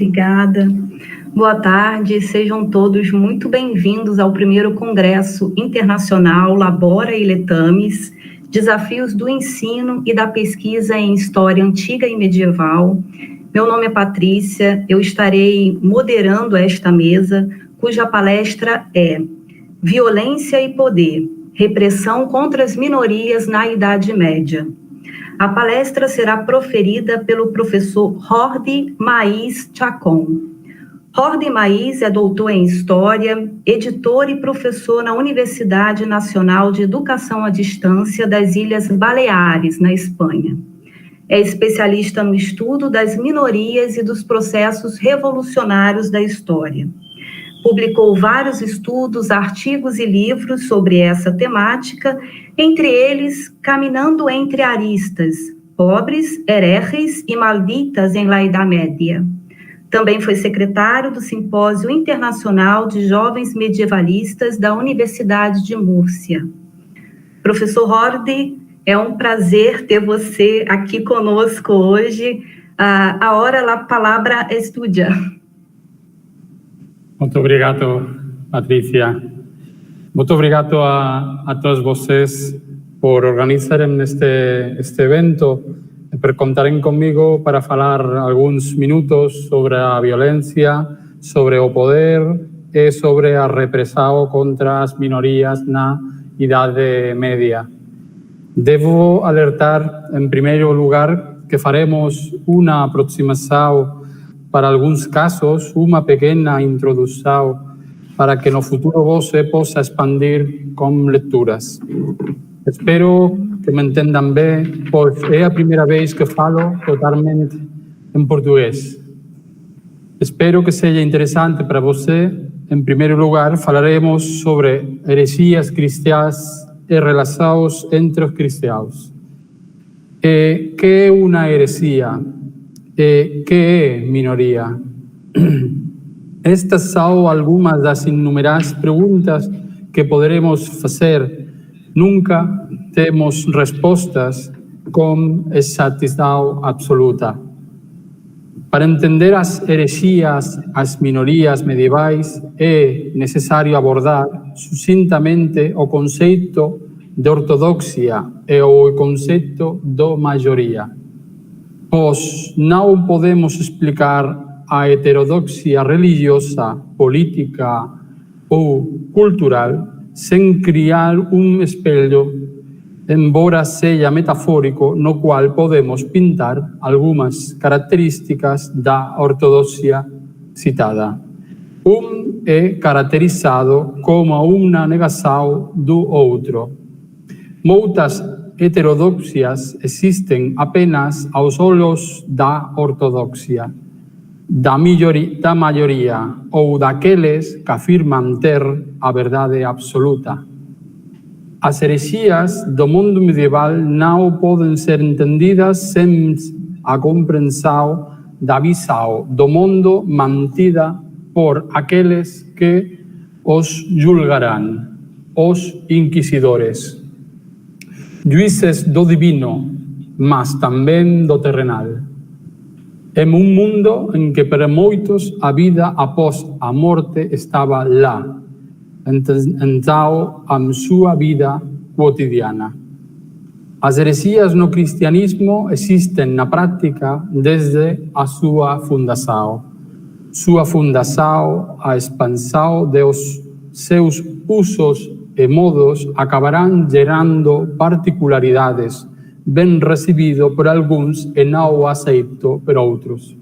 Obrigada. Boa tarde, sejam todos muito bem-vindos ao primeiro Congresso Internacional Labora e Letamis, Desafios do Ensino e da Pesquisa em História Antiga e Medieval. Meu nome é Patrícia, eu estarei moderando esta mesa, cuja palestra é Violência e Poder, Repressão contra as minorias na Idade Média. A palestra será proferida pelo professor Jordi Maíz. Jordi Maíz é doutor em História, editor e professor na Universidade Nacional de Educação à Distância das Ilhas Baleares, na Espanha. É especialista no estudo das minorias e dos processos revolucionários da história. Publicou vários estudos, artigos e livros sobre essa temática, entre eles Caminhando entre Aristas, Pobres, Herejes e Malditas em la Idade Média. Também foi secretário do Simpósio Internacional de Jovens Medievalistas da Universidade de Múrcia. Professor Jordi, é um prazer ter você aqui conosco hoje. Agora a palavra é sua. Muito obrigado, Patrícia. Muito obrigado a todos vocês por organizarem este evento e por contarem comigo para falar alguns minutos sobre a violência, sobre o poder e sobre a repressão contra as minorias na Idade Média. Devo alertar, em primeiro lugar, que faremos uma aproximação para alguns casos, uma pequena introdução para que no futuro você possa expandir com leituras. Espero que me entendam bem, pois é a primeira vez que falo totalmente em português. Espero que seja interessante para você. Em primeiro lugar, falaremos sobre heresias cristãs e relações entre os cristãos. Que é uma heresia? Que é minoria? Estas são algumas das inúmeras perguntas que poderemos fazer. Nunca temos respostas com exatidão absoluta. Para entender as heresias, as minorias medievais, é necessário abordar sucintamente o conceito de ortodoxia e o conceito de maioria. Pois não podemos explicar a heterodoxia religiosa, política ou cultural sem criar um espelho, embora seja metafórico, no qual podemos pintar algumas características da ortodoxia citada. É caracterizado como uma negação do outro. Muitas heterodoxias existem apenas aos olhos da ortodoxia, da maioria ou daqueles que afirmam ter a verdade absoluta. As heresias do mundo medieval não podem ser entendidas sem a compreensão da visão do mundo mantida por aqueles que os julgarão, os inquisidores. juízes do divino, mas também do terrenal. Em um mundo em que para muitos a vida após a morte estava lá, então a sua vida cotidiana. As heresias no cristianismo existem na prática desde a sua fundação. Sua fundação, a expansão dos seus usos e modos acabarão gerando particularidades bem recebido por alguns e não aceito por outros.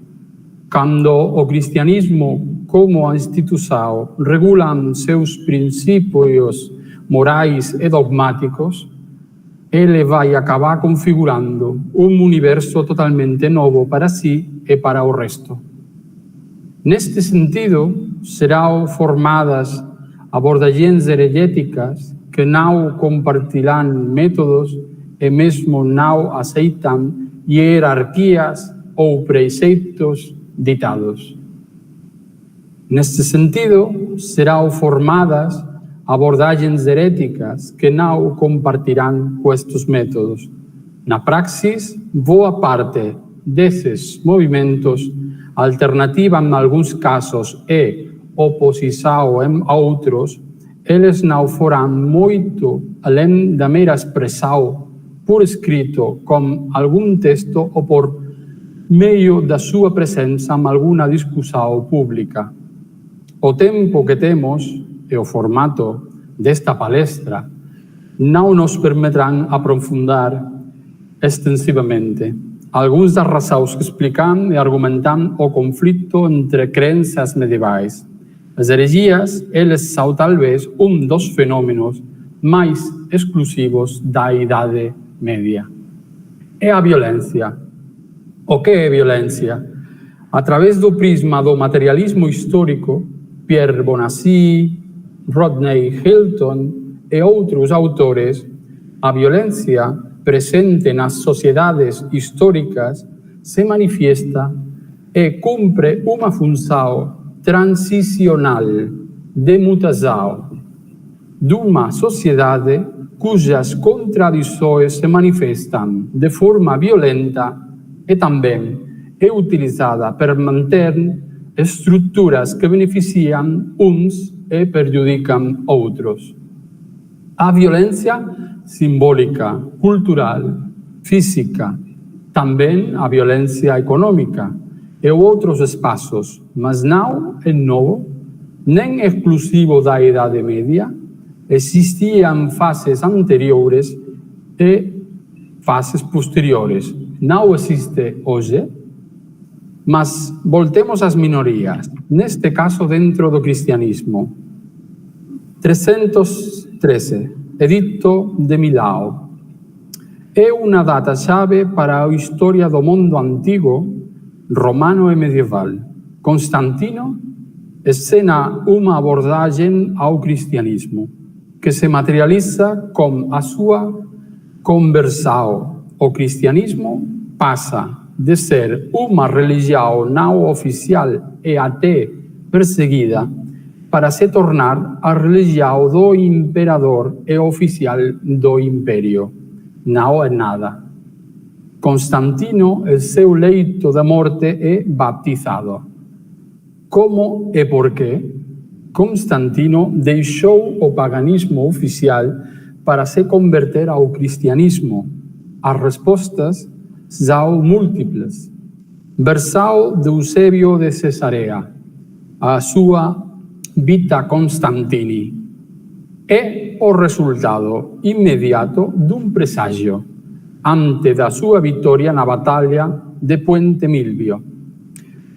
Quando o cristianismo, como instituição, regulam seus princípios morais e dogmáticos, ele vai acabar configurando um universo totalmente novo para si e para o resto. Neste sentido, serão formadas abordagens heregéticas que não compartilham métodos e mesmo não aceitam hierarquias ou preceitos ditados. Neste sentido, serão formadas abordagens heréticas que não compartilharão com estes métodos. Na praxis, boa parte desses movimentos, alternativa em alguns casos e oposição em outros, eles não foram muito além da mera expressão por escrito, com algum texto ou por meio da sua presença em alguma discussão pública. O tempo que temos e o formato desta palestra não nos permitirão aprofundar extensivamente algumas das razões que explicam e argumentam o conflito entre crenças medievais. As heresias, eles são talvez um dos fenômenos mais exclusivos da Idade Média. É a violência. O que é violência? Através do prisma do materialismo histórico, Pierre Bonacy, Rodney Hilton e outros autores, a violência presente nas sociedades históricas se manifesta e cumpre uma função transicional de mutação de uma sociedade cujas contradições se manifestam de forma violenta e também é utilizada para manter estruturas que beneficiam uns e prejudicam outros. A violência simbólica, cultural, física, também a violência econômica e outros espaços, mas não é novo, nem exclusivo da Idade Média. Existiam fases anteriores e fases posteriores. Não existe hoje, mas voltemos às minorias, neste caso dentro do cristianismo. 313, Edicto de Milão. É uma data-chave para a história do mundo antigo, romano e medieval. Constantino encena uma abordagem ao cristianismo, que se materializa com a sua conversão. O cristianismo passa de ser uma religião não oficial e até perseguida para se tornar a religião do imperador e oficial do império. Não é nada. Constantino, em seu leito de morte, é batizado. Como e por quê? Constantino deixou o paganismo oficial para se converter ao cristianismo. As respostas são múltiplas. Versão de Eusébio de Cesarea, a sua Vita Constantini, é o resultado imediato de um presságio, antes da sua vitória na batalha de Puente Milvio,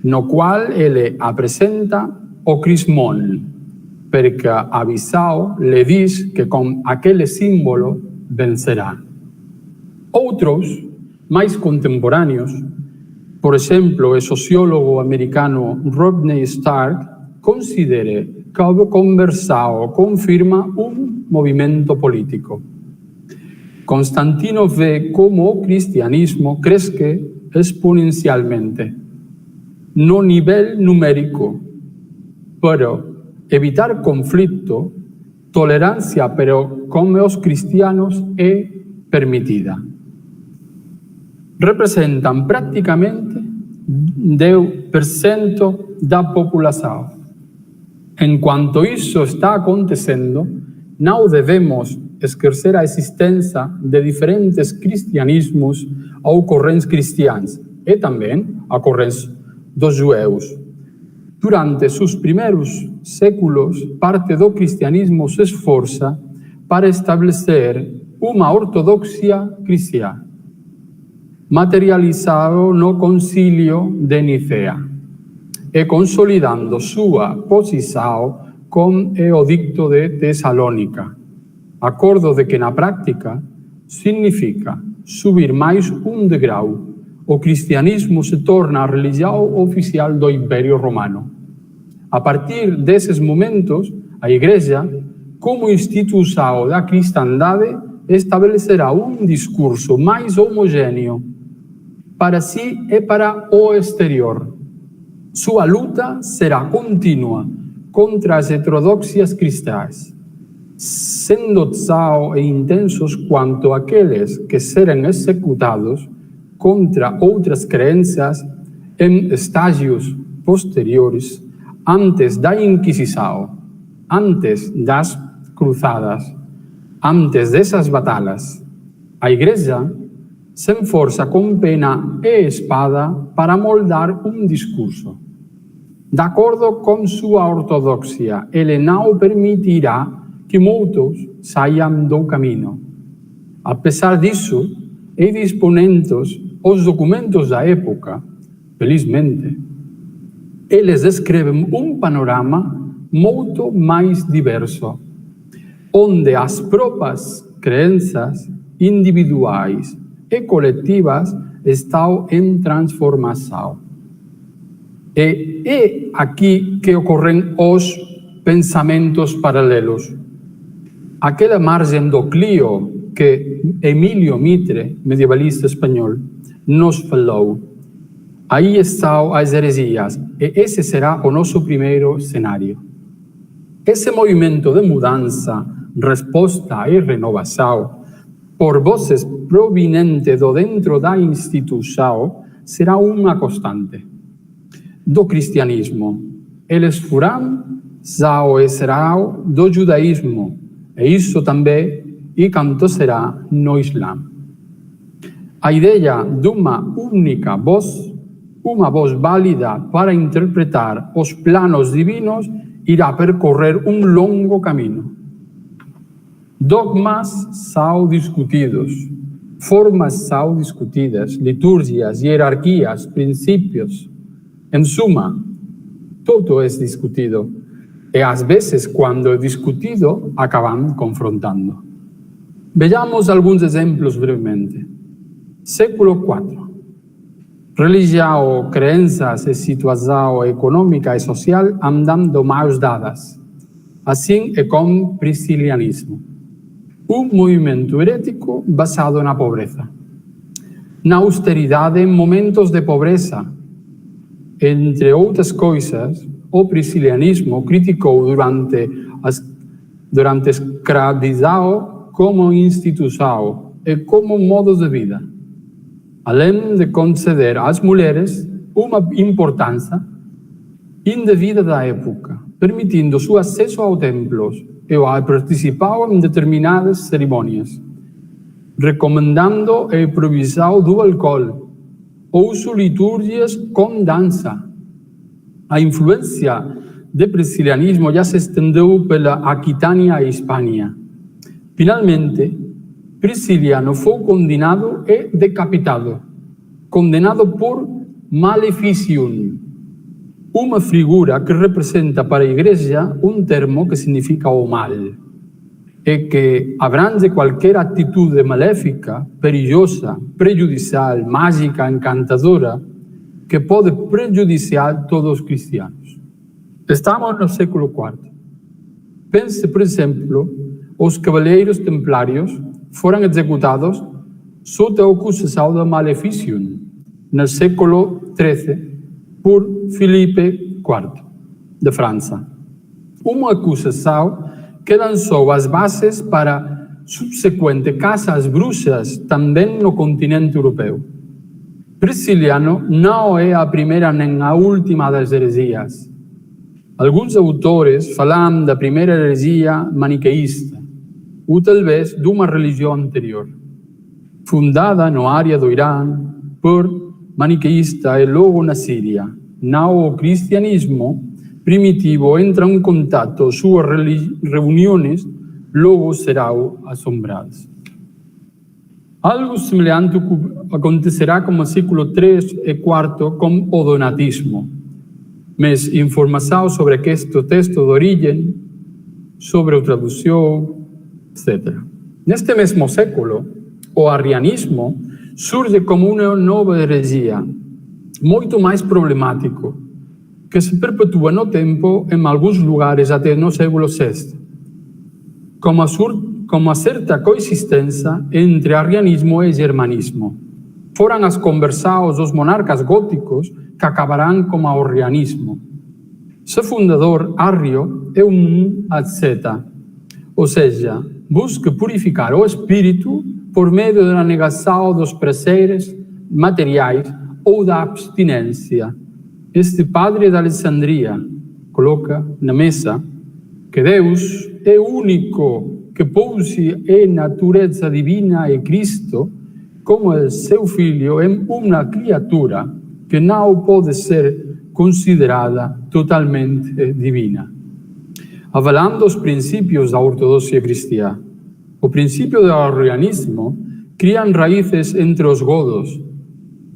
no qual ele apresenta o crismón, porque a visão lhe diz que com aquele símbolo vencerá. Outros, mais contemporâneos, por exemplo, o sociólogo americano Rodney Stark, considera que a conversão confirma um movimento político. Constantino vê como o cristianismo cresce exponencialmente, no nível numérico, para evitar conflito, tolerância para com os cristianos e permitida. Representam praticamente 10% da população. Enquanto isso está acontecendo, não devemos esquecer a existência de diferentes cristianismos ou correntes cristãs e também a correntes dos judeus. Durante seus primeiros séculos, parte do cristianismo se esforça para estabelecer uma ortodoxia cristã, materializado no Concílio de Nicea e consolidando sua posição com o Edicto de Tessalônica, acordo de que na prática significa subir mais um degrau. O cristianismo se torna a religião oficial do Império Romano. A partir desses momentos, a Igreja, como instituição da cristandade, estabelecerá um discurso mais homogêneo para si e para o exterior. Sua luta será contínua contra as heterodoxias cristãs, sendo tão intensos quanto aqueles que serão executados contra outras crenças em estágios posteriores, antes da Inquisição, antes das cruzadas, antes dessas batalhas. A Igreja se esforça com pena e espada para moldar um discurso. De acordo com sua ortodoxia, ele não permitirá que muitos saiam do caminho. Apesar disso, e disponentes os documentos da época, felizmente, eles descrevem um panorama muito mais diverso, onde as próprias crenças individuais e coletivas estão em transformação. E é aqui que ocorrem os pensamentos paralelos. Aquela margem do Clio que Emílio Mitre, medievalista espanhol, nos falou. Aí estão as heresias, e esse será o nosso primeiro cenário. Esse movimento de mudança, resposta e renovação, por vozes provenientes do dentro da instituição, será uma constante. Do cristianismo, eles foram, são e serão do judaísmo, e isso também e quanto será no Islã. A ideia de uma única voz, uma voz válida para interpretar os planos divinos, irá percorrer um longo caminho. Dogmas são discutidos, formas são discutidas, litúrgias, hierarquias, princípios. Em suma, tudo é discutido. E às vezes, quando é discutido, acabam confrontando. Vejamos alguns exemplos brevemente. Século IV. Religião, crenças e situação econômica e social andam de mãos dadas. Assim é com o priscilianismo. Um movimento herético basado na pobreza. Na austeridade em momentos de pobreza. Entre outras coisas, o priscilianismo criticou durante a escravidão como instituição e como modo de vida, além de conceder às mulheres uma importância indevida da época, permitindo seu acesso aos templos e a participar em determinadas cerimônias, recomendando a proibição do álcool, o uso de litúrgias com dança. A influência do priscilianismo já se estendeu pela Aquitânia e Espanha. Finalmente, Prisciliano foi condenado e decapitado, condenado por maleficium, uma figura que representa para a Igreja um termo que significa o mal, e que abrange qualquer atitude maléfica, perigosa, prejudicial, mágica, encantadora, que pode prejudiciar todos os cristianos. Estamos no século IV. Pense, por exemplo, os cavaleiros templários foram executados sob a acusação de maleficium no século XIII por Filipe IV de França. Uma acusação que lançou as bases para subsequente caça às bruxas também no continente europeu. Prisciliano não é a primeira nem a última das heresias. Alguns autores falam da primeira heresia maniqueísta, ou talvez de uma religião anterior, fundada na área do Irã por maniqueísta e logo na Síria. O cristianismo primitivo entra em contato, suas reuniões logo serão assombradas. Algo semelhante acontecerá como século III e IV com o donatismo, mas informação sobre este texto de origem, sobre a tradução, etc. Neste mesmo século, o arrianismo surge como uma nova heresia, muito mais problemático, que se perpetua no tempo em alguns lugares até no século VI, com uma certa coexistência entre arrianismo e germanismo. Foram as conversões dos monarcas góticos que acabarão com o arrianismo. Seu fundador, Arrio, é um asceta, ou seja, busca purificar o espírito por meio da negação dos prazeres materiais ou da abstinência. Este padre de Alexandria coloca na mesa que Deus é o único que pôs a natureza divina e Cristo, como seu filho, é uma criatura que não pode ser considerada totalmente divina. Avalando os princípios da ortodoxia cristã, o princípio do arrianismo cria raízes entre os godos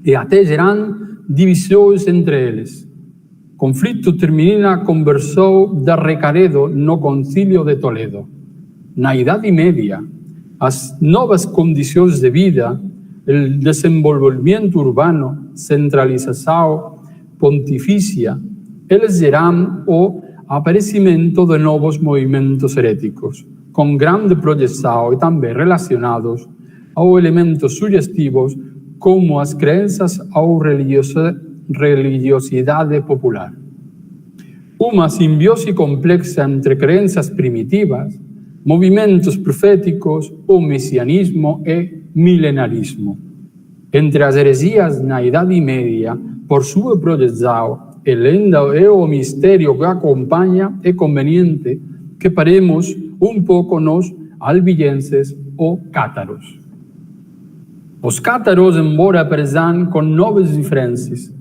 e até geram divisões entre eles. O conflito termina a conversão de Recaredo no Concílio de Toledo. Na Idade Média, as novas condições de vida, o desenvolvimento urbano, centralização pontifícia, eles geram o aparecimento de novos movimentos heréticos, com grande projeção e também relacionados a elementos sugestivos como as crenças ou religiosidade popular. Uma simbiose complexa entre crenças primitivas, movimentos proféticos, o messianismo e milenarismo. Entre as heresias na Idade Média, por sua projeção, e lenda e o mistério que acompanha, é conveniente que paremos um pouco nos albigenses ou cátaros. Os cátaros, embora apareçam com novas diferenças,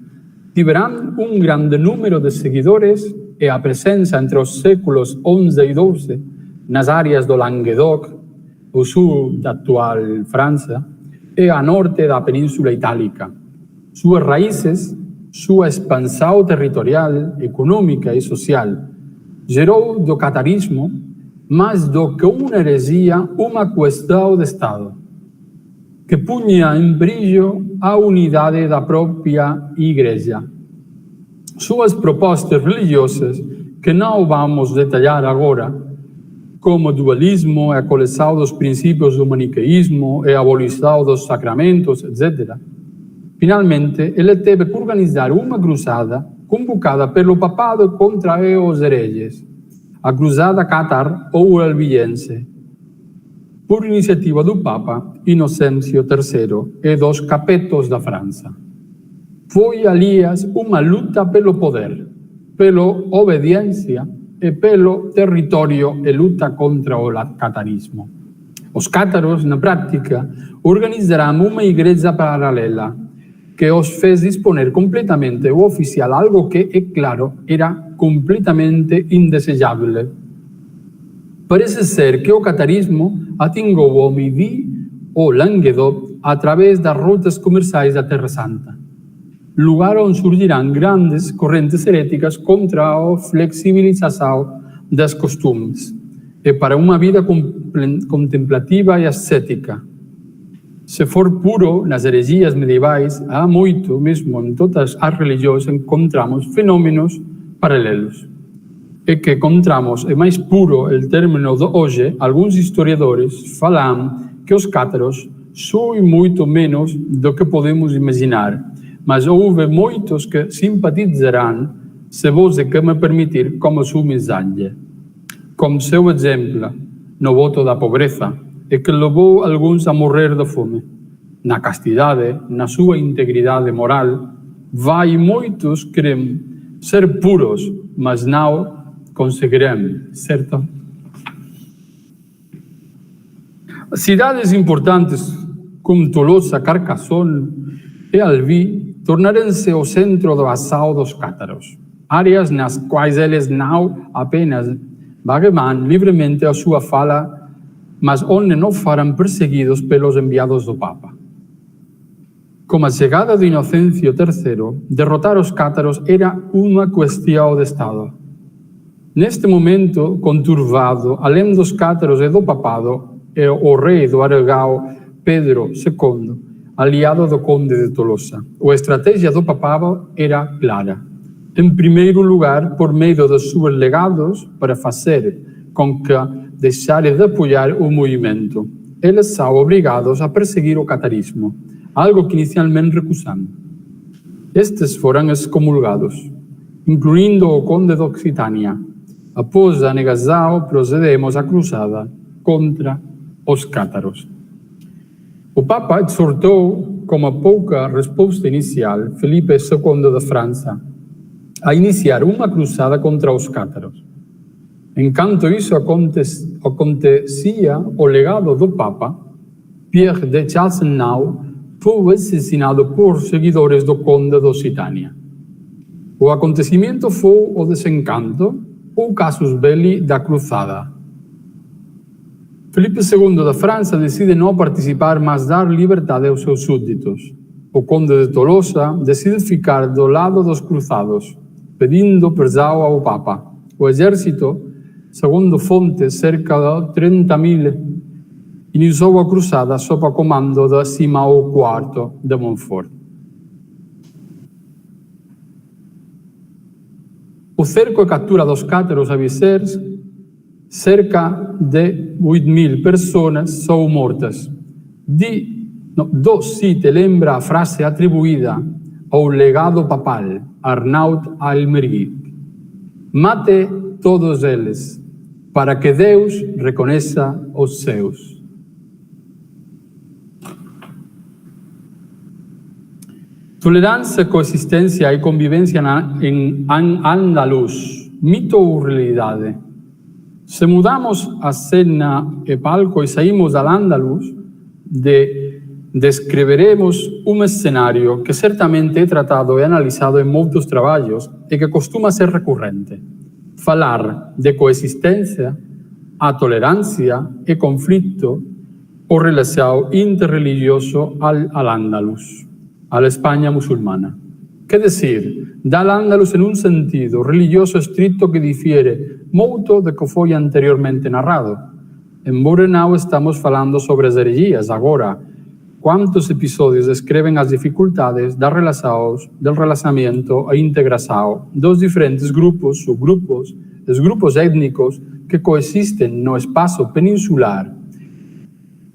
tiveram um grande número de seguidores e a presença entre os séculos XI e XII nas áreas do Languedoc, o sul da atual França, e a norte da Península Itálica. Suas raízes, sua expansão territorial, econômica e social, gerou do catarismo, mais do que uma heresia, uma questão de Estado, que punha em perigo a unidade da própria Igreja. Suas propostas religiosas, que não vamos detalhar agora, como dualismo, a coleção dos princípios do maniqueísmo e a abolição dos sacramentos, etc. Finalmente, ele teve que organizar uma cruzada convocada pelo papado contra os hereges, a cruzada cátar ou albigense, por iniciativa do Papa Inocêncio III e dos capetos da França. Foi, aliás, uma luta pelo poder, pela obediência e pelo território e luta contra o catarismo. Os cátaros, na prática, organizaram uma igreja paralela que os fez disponer completamente o oficial, algo que, é claro, era completamente indesejável. Parece ser que o catarismo atingou o Midi ou Languedoc através das rotas comerciais da Terra Santa, lugar onde surgirão grandes correntes heréticas contra a flexibilização das costumes e para uma vida contemplativa e ascética. Se for puro nas heresias medievais, há muito, mesmo em todas as religiões, encontramos fenômenos paralelos. E que encontramos, é mais puro o término de hoje, alguns historiadores falam que os cátaros são muito menos do que podemos imaginar, mas houve muitos que simpatizarão, se você quer me permitir, como sua mensagem. Como seu exemplo, no voto da pobreza e que levou alguns a morrer de fome. Na castidade, na súa integridade moral, vai moitos querem ser puros, mas não conseguirão, certo? Cidades importantes como Tolosa, Carcassonne e Albi tornaram-se o centro do assalto dos cátaros, áreas nas quais eles não apenas vagueiam livremente a sua fala, mas onde não foram perseguidos pelos enviados do Papa. Com a chegada de Inocêncio III, derrotar os cátaros era uma questão de Estado. Neste momento conturbado, além dos cátaros e do papado, o rei do Aragão, Pedro II, aliado do conde de Tolosa. A estratégia do papado era clara. Em primeiro lugar, por meio dos seus legados, para fazer com que deixarem de apoiar o movimento. Eles são obrigados a perseguir o catarismo, algo que inicialmente recusaram. Estes foram excomulgados, incluindo o conde de Occitânia. Após a negação, procedemos à cruzada contra os cátaros. O Papa exortou, como a pouca resposta inicial, Felipe II de França, a iniciar uma cruzada contra os cátaros. Enquanto isso acontecia, o legado do Papa, Pierre de Chassenau, foi assassinado por seguidores do conde de Occitânia. O acontecimento foi o desencanto, o casus belli da cruzada. Felipe II da França decide não participar, mas dar liberdade aos seus súditos. O conde de Tolosa decide ficar do lado dos cruzados, pedindo perdão ao Papa. O exército, segundo fontes, cerca de 30.000, iniciou a cruzada sob o comando de Simão IV de Montfort. O cerco e captura dos cátaros a Balears, cerca de 8.000 pessoas são mortas. Do sítio lembra a frase atribuída ao legado papal, Arnaud Almergui: mate todos eles, para que Deus reconheça os seus. Tolerância, coexistência e convivência em Andaluz, mito ou realidade? Se mudamos a cena e palco e saímos da Andaluz, descreveremos um cenário que certamente é tratado e analisado em muitos trabalhos e que costuma ser recorrente. Falar de coexistência, a tolerância e conflito ou relação interreligioso al Andaluz, a la Espanha musulmana. Quer dizer, dal Andaluz em um sentido religioso estrito que difiere muito do que foi anteriormente narrado. Embora não estamos falando sobre as heresias agora, quantos episódios descrevem as dificuldades das relações, do relacionamento e integração dos diferentes grupos, subgrupos, os grupos étnicos que coexistem no espaço peninsular,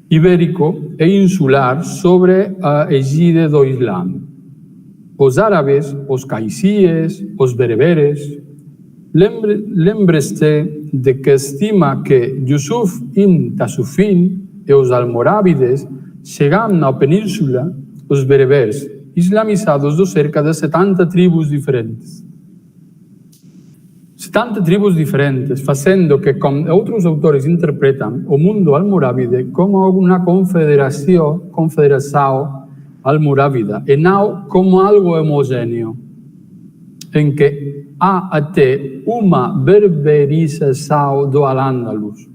ibérico e insular sobre a egide do Islã. Os árabes, os caicíes, os bereberes. Lembre-se de que estima que Yusuf ibn Tasufin e os almorávides chegaram à península, os bereberes, islamizados de cerca de 70 tribos diferentes. 70 tribos diferentes, fazendo que, como outros autores interpretam, o mundo almorávide como uma confederação almorávida e não como algo homogêneo, em que há até uma berberização do Al-Ándalus,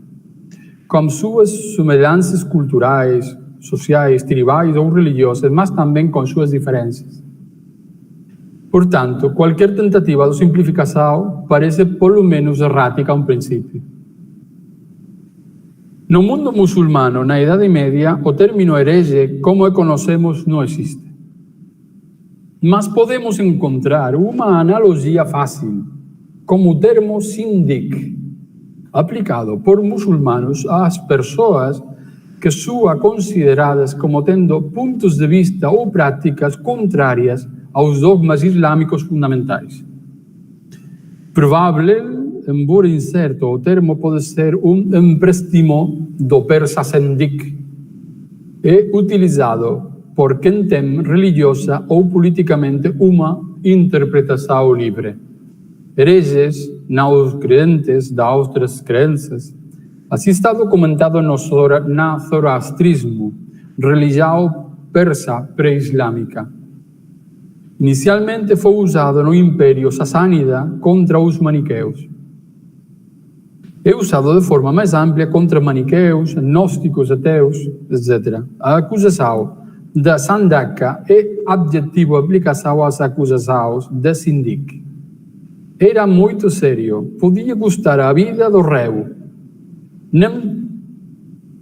com suas semelhanças culturais, sociais, tribais ou religiosas, mas também com suas diferenças. Portanto, qualquer tentativa de simplificação parece, pelo menos, errática a um princípio. No mundo muçulmano, na Idade Média, o término herege, como o conhecemos, não existe. Mas podemos encontrar uma analogia fácil, como o termo sindic, aplicado por muçulmanos às pessoas que são consideradas como tendo pontos de vista ou práticas contrárias aos dogmas islâmicos fundamentais. Provável embora incerto, o termo pode ser empréstimo do persa sendik. É utilizado por quem tem religiosa ou politicamente uma interpretação livre. Hereges, não crentes, de outras crenças. Assim está documentado no zoroastrismo, religião persa pré-islâmica. Inicialmente foi usado no Império Sassânida contra os maniqueus. É usado de forma mais ampla contra maniqueus, gnósticos, ateus, etc. A acusação da sandaca é adjetivo aplicação às acusações de sindic. Era muito sério, podia custar a vida do réu. Nem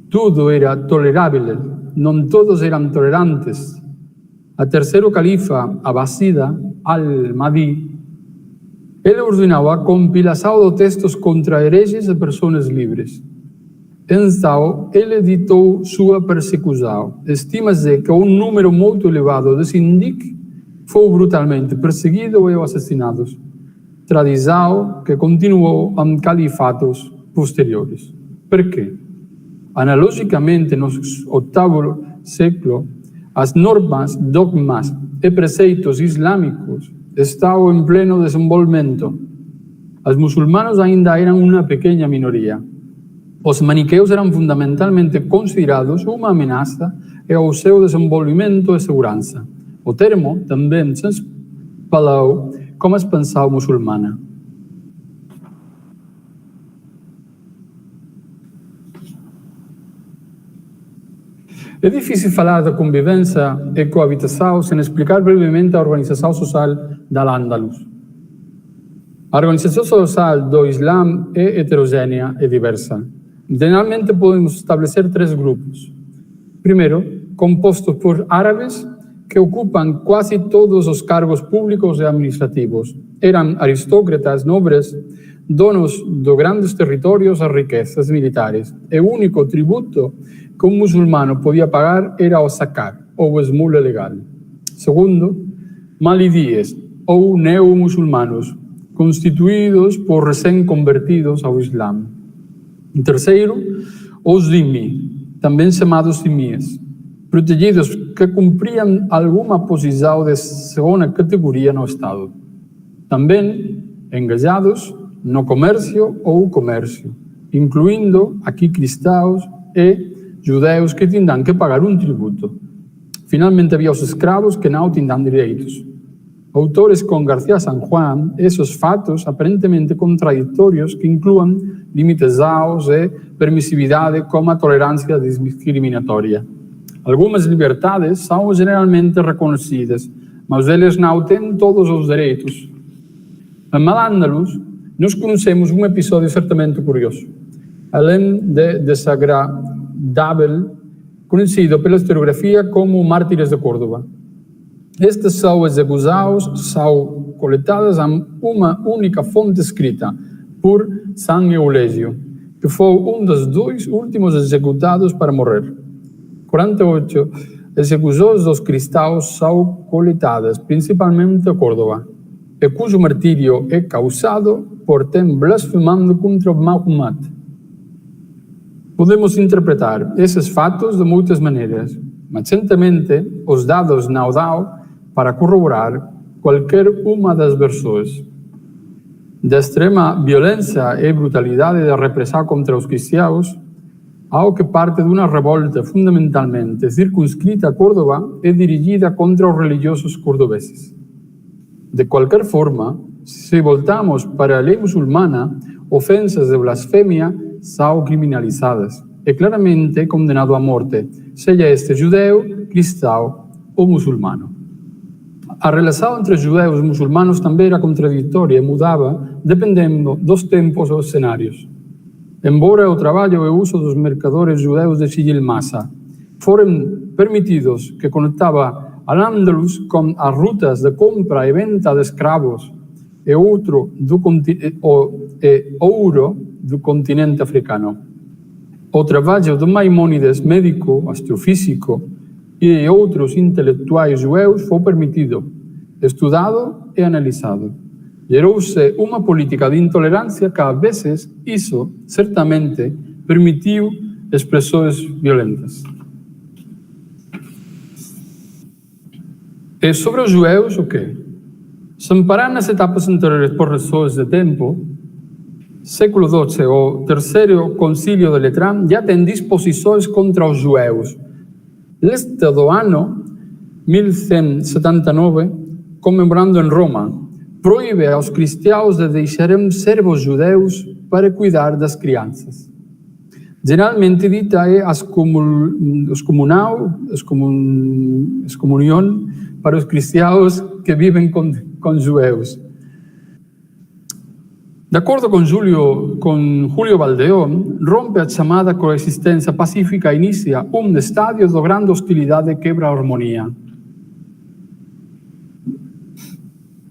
tudo era tolerável, não todos eram tolerantes. A terceiro califa abássida, Al-Mahdi, ele ordenou a compilação de textos contra hereges e pessoas livres. Então, ele editou sua persecução. Estima-se que um número muito elevado de sindic foi brutalmente perseguido e assassinados. Tradição que continuou em califatos posteriores. Por quê? Analogicamente, no oitavo século, as normas, dogmas e preceitos islâmicos estavam em pleno desenvolvimento. Os muçulmanos ainda eram uma pequena minoria. Os maniqueus eram fundamentalmente considerados uma ameaça ao seu desenvolvimento e segurança. O termo também se espalhou como expansão muçulmana. É difícil falar da convivência e coabitação sem explicar brevemente a organização social da Al-Andalus. A organização social do Islã é heterogênea e diversa. Generalmente podemos estabelecer três grupos. Primeiro, compostos por árabes que ocupam quase todos os cargos públicos e administrativos. Eram aristócratas, nobres, donos de grandes territórios e riquezas militares. E o único tributo que um muçulmano podia pagar era o zakat, ou esmola legal. Segundo, malidíes, ou neo-muçulmanos, constituídos por recém-convertidos ao Islã. Terceiro, os dhimmi, também chamados dhimmis, protegidos que cumpriam alguma posição de segunda categoria no Estado. Também engajados no comércio ou comércio, incluindo aqui cristãos e judeus que tinham que pagar um tributo. Finalmente havia os escravos que não tinham direitos. Autores como García San Juan, esses fatos aparentemente contraditórios que incluem limitações e permissividade como a tolerância discriminatória. Algumas liberdades são generalmente reconhecidas, mas eles não têm todos os direitos. Em Al-Andalus, nós conhecemos um episódio certamente curioso, além de desagradável, conhecido pela historiografia como Mártires de Córdoba. Estas são execuções, são coletadas em uma única fonte escrita por San Eulégio, que foi um dos dois últimos executados para morrer. 48 execuções dos cristãos são coletadas principalmente em Córdoba, e cujo martírio é causado por terem blasfemado contra Mahomet. Podemos interpretar esses fatos de muitas maneiras, mas certamente os dados não dão para corroborar qualquer uma das versões. Da extrema violência e brutalidade da repressão contra os cristãos, ao que parte de uma revolta fundamentalmente circunscrita a Córdoba e dirigida contra os religiosos cordobeses. De qualquer forma, se voltamos para a lei muçulmana, ofensas de blasfémia são criminalizadas e claramente condenado à morte, seja este judeu, cristão ou muçulmano. A relação entre judeus e muçulmanos também era contraditória e mudava dependendo dos tempos ou cenários. Embora o trabalho e o uso dos mercadores judeus de sigil massa foram permitidos que conectava Al-Andalus com as rutas de compra e venda de escravos e ouro do continente africano. O trabalho de Maimônides, médico, astrofísico, e outros intelectuais judeus foi permitido, estudado e analisado. Gerou-se uma política de intolerância que, às vezes, isso certamente permitiu expressões violentas. E sobre os judeus, o quê? Separando nas etapas anteriores por razões de tempo, século XII, o terceiro concílio de Letrán, já tem disposições contra os judeus. Este do ano 1179, comemorando em Roma, proíbe aos cristãos de deixarem servos judeus para cuidar das crianças. Geralmente dita é a excomunhão para os cristãos que vivem com judeus. De acordo com Julio Valdeón, rompe a chamada coexistência pacífica e inicia estádio de grande hostilidade que quebra a harmonia.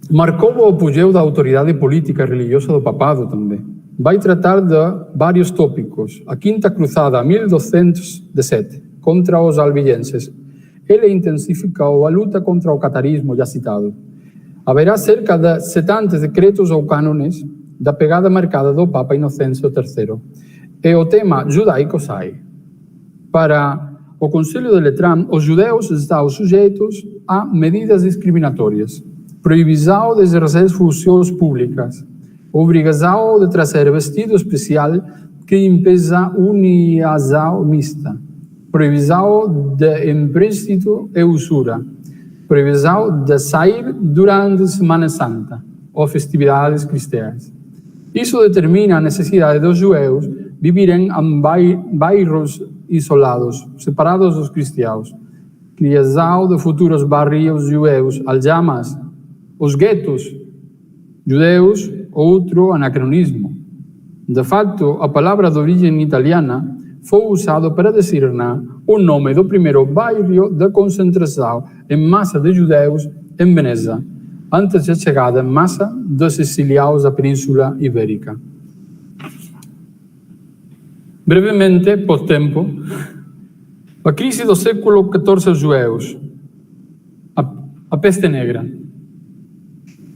Marcou o apogeu da autoridade política e religiosa do papado também. Vai tratar de vários tópicos. A Quinta Cruzada, 1217, contra os albigenses. Ele intensificou a luta contra o catarismo já citado. Haverá cerca de 70 decretos ou cânones da pegada marcada do Papa Inocêncio III. E o tema judaico sai. Para o Concílio de Letrán, os judeus estão sujeitos a medidas discriminatórias, proibição de exercer funções públicas, obrigação de trazer vestido especial que impeça uniação mista, proibição de empréstimo e usura, proibição de sair durante Semana Santa ou festividades cristãs. Isso determina a necessidade dos judeus viverem em bairros isolados, separados dos cristãos, criação de futuros barrios judeus, aljamas, os guetos judeus, outro anacronismo. De fato, a palavra de origem italiana foi usada para designar o nome do primeiro bairro de concentração em massa de judeus em Veneza, antes da chegada em massa dos sicilianos à Península Ibérica. Brevemente, por tempo, a crise do século XIV aos judeus, a peste negra.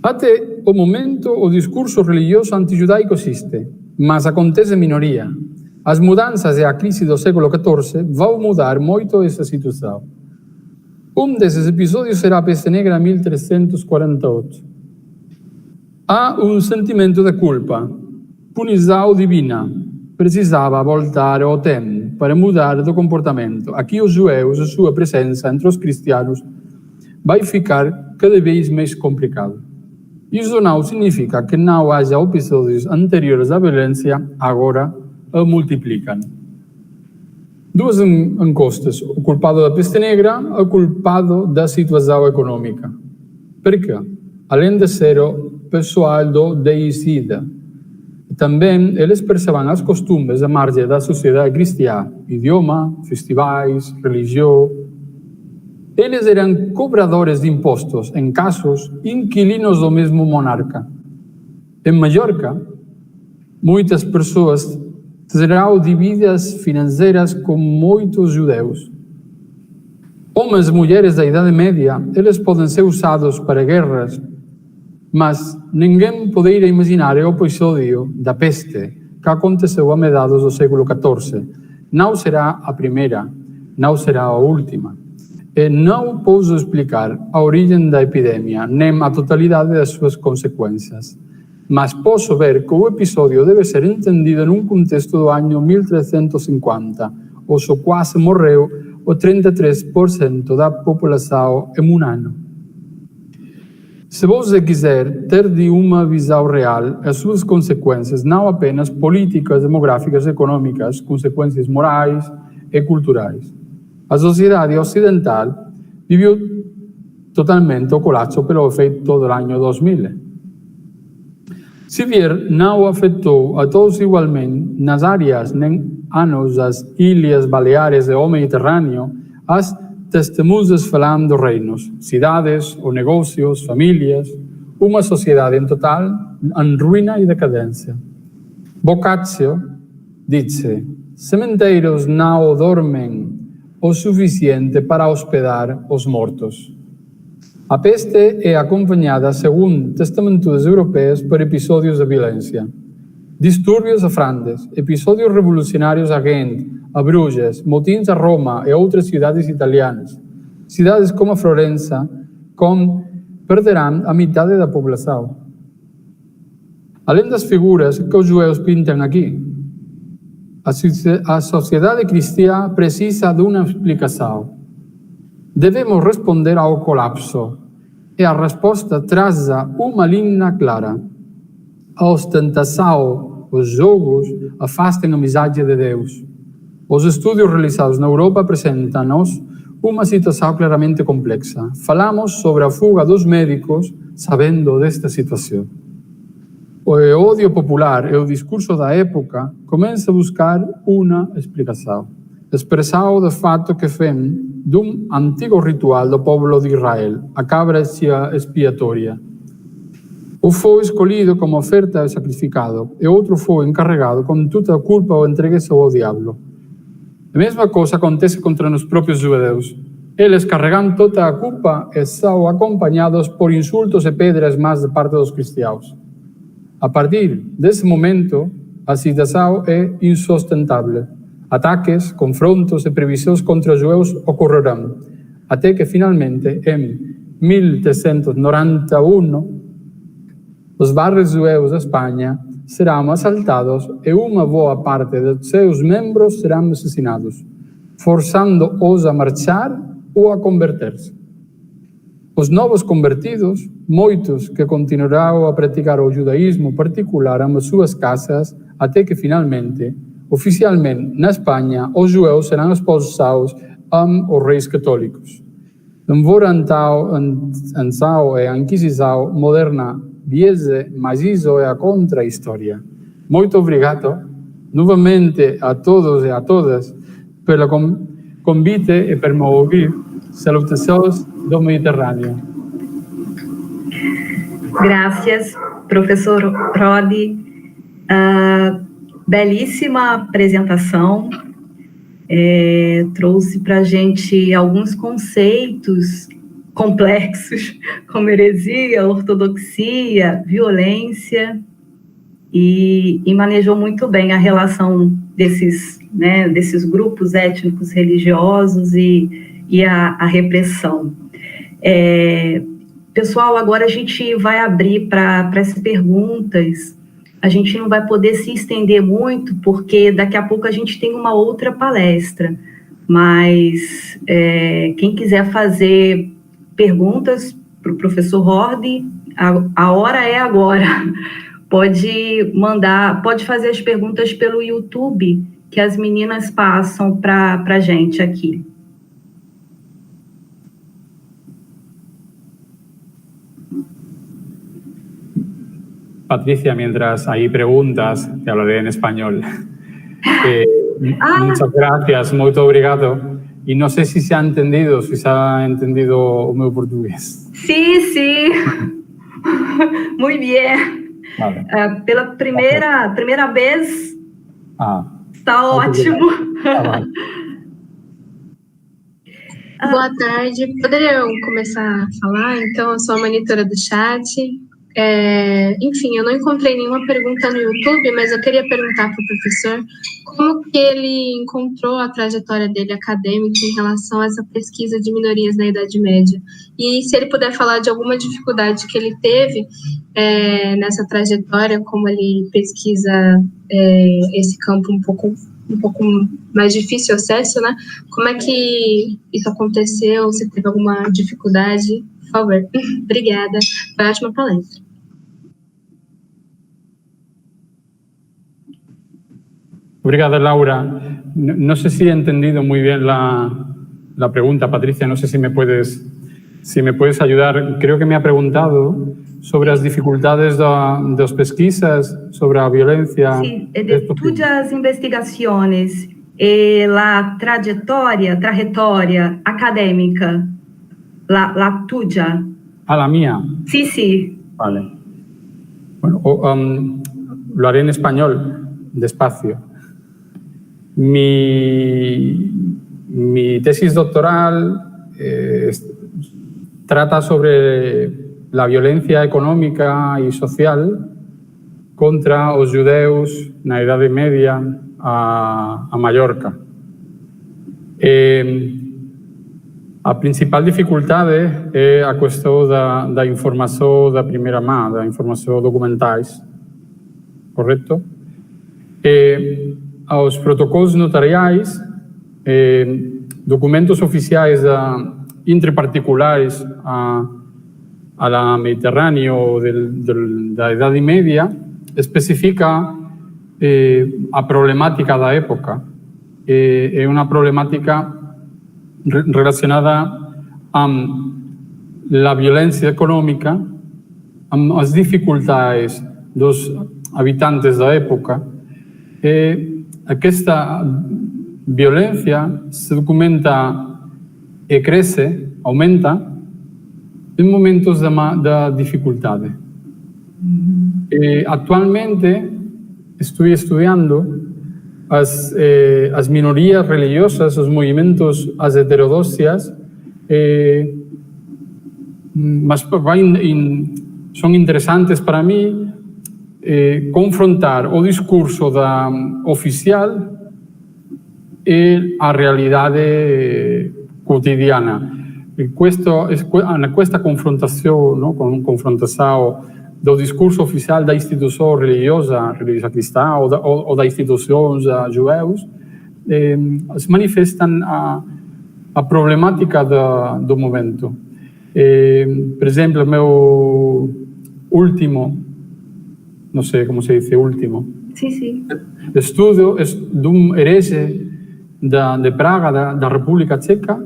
Até o momento, o discurso religioso antijudaico existe, mas acontece em minoria. As mudanças e a crise do século XIV vão mudar muito essa situação. Desses episódios será a peste negra 1348. Há sentimento de culpa, punição divina. Precisava voltar ao tempo para mudar de comportamento. Aqui os judeus, a sua presença entre os cristianos, vai ficar cada vez mais complicado. Isso não significa que não haja episódios anteriores à violência, agora a multiplicam. Duas encostas, o culpado da peste negra, o culpado da situação econômica. Por quê? Além de ser o pessoal do deicida, também eles percebem as costumes à margem da sociedade cristã, idioma, festivais, religião. Eles eram cobradores de impostos, em casos, inquilinos do mesmo monarca. Em Mallorca, muitas pessoas terão dívidas financeiras com muitos judeus. Homens e mulheres da Idade Média, eles podem ser usados para guerras, mas ninguém poderia imaginar o episódio da peste que aconteceu a meados do século XIV. Não será a primeira, não será a última. E não posso explicar a origem da epidemia, nem a totalidade das suas consequências. Mas posso ver que o episódio deve ser entendido num contexto do ano 1350, onde quase morreu o 33% da população em um ano. Se você quiser ter de uma visão real as suas consequências, não apenas políticas, demográficas, econômicas, consequências morais e culturais. A sociedade ocidental viveu totalmente o colapso pelo efeito do ano 2000. Se vir, não afetou a todos igualmente nas áreas nem anos das ilhas Baleares e o Mediterrâneo, as testemunhas falando dos reinos, cidades ou negócios, famílias, uma sociedade em total em ruína e decadência. Boccaccio disse: cemitérios não dormem o suficiente para hospedar os mortos. A peste é acompanhada, segundo testamenturas europeias, por episódios de violência. Distúrbios a Flandes, episódios revolucionários a Ghent, a Bruges, motins a Roma e outras cidades italianas. Cidades como a Florença perderão a metade da população. Além das figuras que os judeus pintam aqui, a sociedade cristã precisa de uma explicação. Devemos responder ao colapso, e a resposta traz uma linha clara. A ostentação, os jogos, afastam a amizade de Deus. Os estudos realizados na Europa apresentam-nos uma situação claramente complexa. Falamos sobre a fuga dos médicos sabendo desta situação. O ódio popular e o discurso da época começam a buscar uma explicação. Expressão do fato que vem de um antigo ritual do povo de Israel, a cabra expiatória. O foi escolhido como oferta e sacrificado, e outro foi encarregado com toda a culpa ou entregue-se ao diabo. A mesma coisa acontece contra os próprios judeus. Eles carregam toda a culpa e são acompanhados por insultos e pedras más de parte dos cristãos. A partir desse momento, a situação é insustentável. Ataques, confrontos e previsões contra os judeus ocorrerão, até que finalmente, em 1391, os bairros judeus da Espanha serão assaltados e uma boa parte de seus membros serão assassinados, forçando-os a marchar ou a converter-se. Os novos convertidos, muitos que continuarão a praticar o judaísmo, particularam as suas casas até que finalmente, oficialmente, na Espanha, os judeus serão expulsados aos reis católicos. Embora então a Inquisição moderna viesse, mas isso é a contra-história. Muito obrigado novamente a todos e a todas pelo convite e por me ouvir. Salutações do Mediterrâneo. Graças, professor Jordi. Belíssima apresentação. Trouxe para a gente alguns conceitos complexos, como heresia, ortodoxia, violência, e manejou muito bem a relação desses grupos étnicos religiosos e a repressão. Pessoal, agora a gente vai abrir para as perguntas. A gente não vai poder se estender muito, porque daqui a pouco a gente tem uma outra palestra, mas quem quiser fazer perguntas para o professor Jordi, a hora é agora. Pode fazer as perguntas pelo YouTube, que as meninas passam para a gente aqui. Patricia, mientras hay preguntas, te hablaré en español. Muchas gracias, muito obrigado. E não sei se se ha entendido o meu português. Sí. Muy bien. Vale. Pela primeira vez, está ótimo. Vale. Boa tarde. Poderiam começar a falar? Então, eu sou a monitora do chat. Enfim, eu não encontrei nenhuma pergunta no YouTube, mas eu queria perguntar para o professor como que ele encontrou a trajetória dele acadêmica em relação a essa pesquisa de minorias na Idade Média. E se ele puder falar de alguma dificuldade que ele teve nessa trajetória, como ele pesquisa esse campo um pouco mais difícil acesso, né? Como é que isso aconteceu? Se teve alguma dificuldade? Por favor. Obrigada. Foi uma ótima palestra. Obrigado, Laura. No sé si he entendido muy bien la pregunta, Patricia. No sé si me puedes ayudar. Creo que me ha preguntado sobre las dificultades de las pesquisas, sobre la violencia. Sí, de todas las investigaciones, la trayectoria académica, la tuya. ¿La mía? Sí. Vale. Bueno, lo haré en español, despacio. Mi tesis doctoral trata sobre la violencia económica y social contra os judeus na Idade Media a Mallorca. A principal dificultade é a questão da informação da primeira mão, da informação documentais, correto? Os protocolos notariais, documentos oficiais interparticulares a la Mediterráneo da Idade Média, especifica a problemática da época. É uma problemática relacionada a la violência econômica, as dificuldades dos habitantes da época. Aquesta violência se documenta e cresce, aumenta, em momentos de dificuldade. Atualmente, estou estudando as minorias religiosas, os movimentos, as heterodoxias, mas são interessantes para mim confrontar o discurso oficial e a realidade cotidiana. Questa confrontação, confrontação do discurso oficial da instituição religiosa cristã ou da instituições judeus, se manifestam a problemática do momento. Por exemplo, meu último, não sei como se diz último, estudo de herege de Praga, da República Tcheca,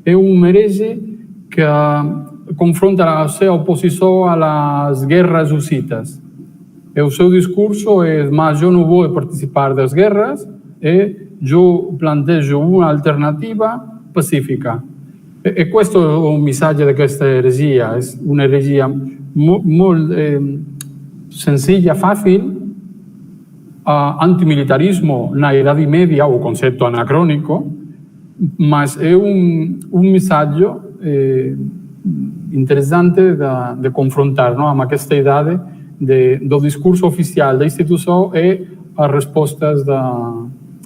é herege que confronta a sua oposição às guerras hussitas. O seu discurso é: mas eu não vou participar das guerras, eu plantejo uma alternativa pacífica. E questo è un messaggio di questa eresia, è un'eresia molto sencilla, facile, antimilitarismo na Idade Media, o concetto anacronico, mas é un messaggio interessante de confrontar, amb aquesta idade do discurso oficial da institució e as respostas,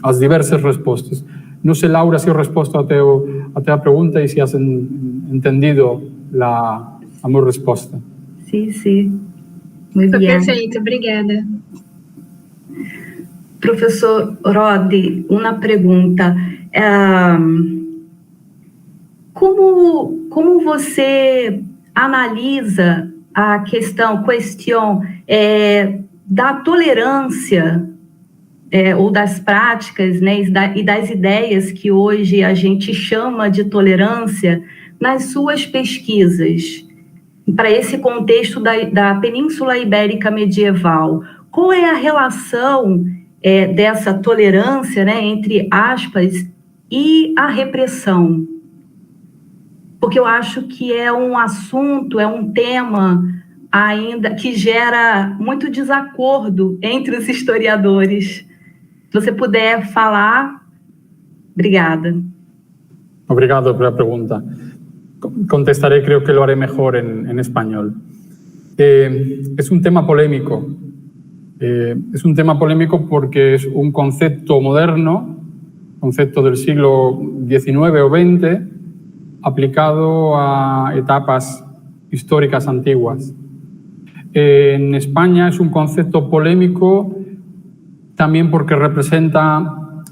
as diversas respostas. No sé, Laura, si he resposto a teva pergunta e se has entendido a minha resposta. Sim. Muito bem. Perfeito, obrigada. Professor Jordi, uma pergunta. Como você analisa a questão da tolerância ou das práticas, né, e das ideias que hoje a gente chama de tolerância nas suas pesquisas, para esse contexto da Península Ibérica medieval? Qual é a relação dessa tolerância, né, entre aspas, e a repressão? Porque eu acho que é um assunto, é um tema ainda que gera muito desacordo entre os historiadores. Se você puder falar, obrigada. Obrigado por la pregunta. Contestaré, creo que lo haré mejor en español. Es un tema polémico. Es un tema polémico porque es un concepto moderno, concepto del siglo XIX o XX, aplicado a etapas históricas antiguas. En España es un concepto polémico también porque representa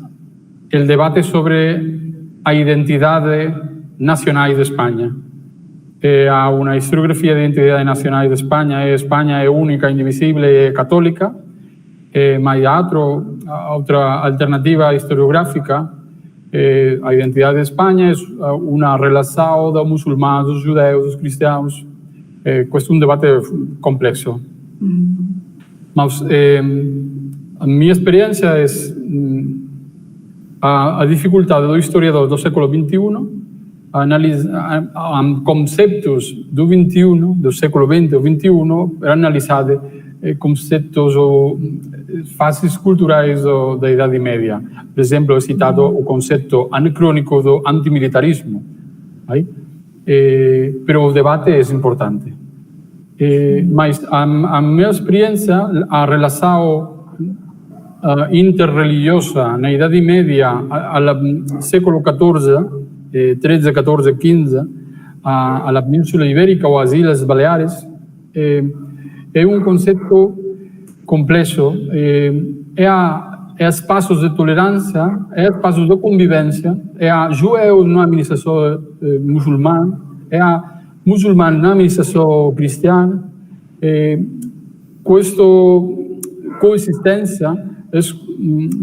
el debate sobre a identidade nacional de España. A una historiografía de identidade nacional de España é única, indivisible e católica, mas há outra alternativa historiográfica. A identidade de Espanha é uma relação dos muçulmanos, dos judeus, dos cristãos. Questo è un debate complexo. Mas a minha experiência é a dificuldade do historiador do século XXI analisar conceptos do XXI, do século XX ou XXI, para analisar conceptos ou fases culturais da Idade Média. Por exemplo, he citado o conceito anacrônico do antimilitarismo. pero o debate é importante. Mas a minha experiência, a relação interreligiosa na Idade Média, ao século XIV, 13, 14, 15, à Península Ibérica ou às Ilhas Baleares, é um conceito complexo. É espaços de tolerância, é espaços de convivência, é a judeu na administração muçulmana, é a muçulmano na administração cristã. Questa coexistência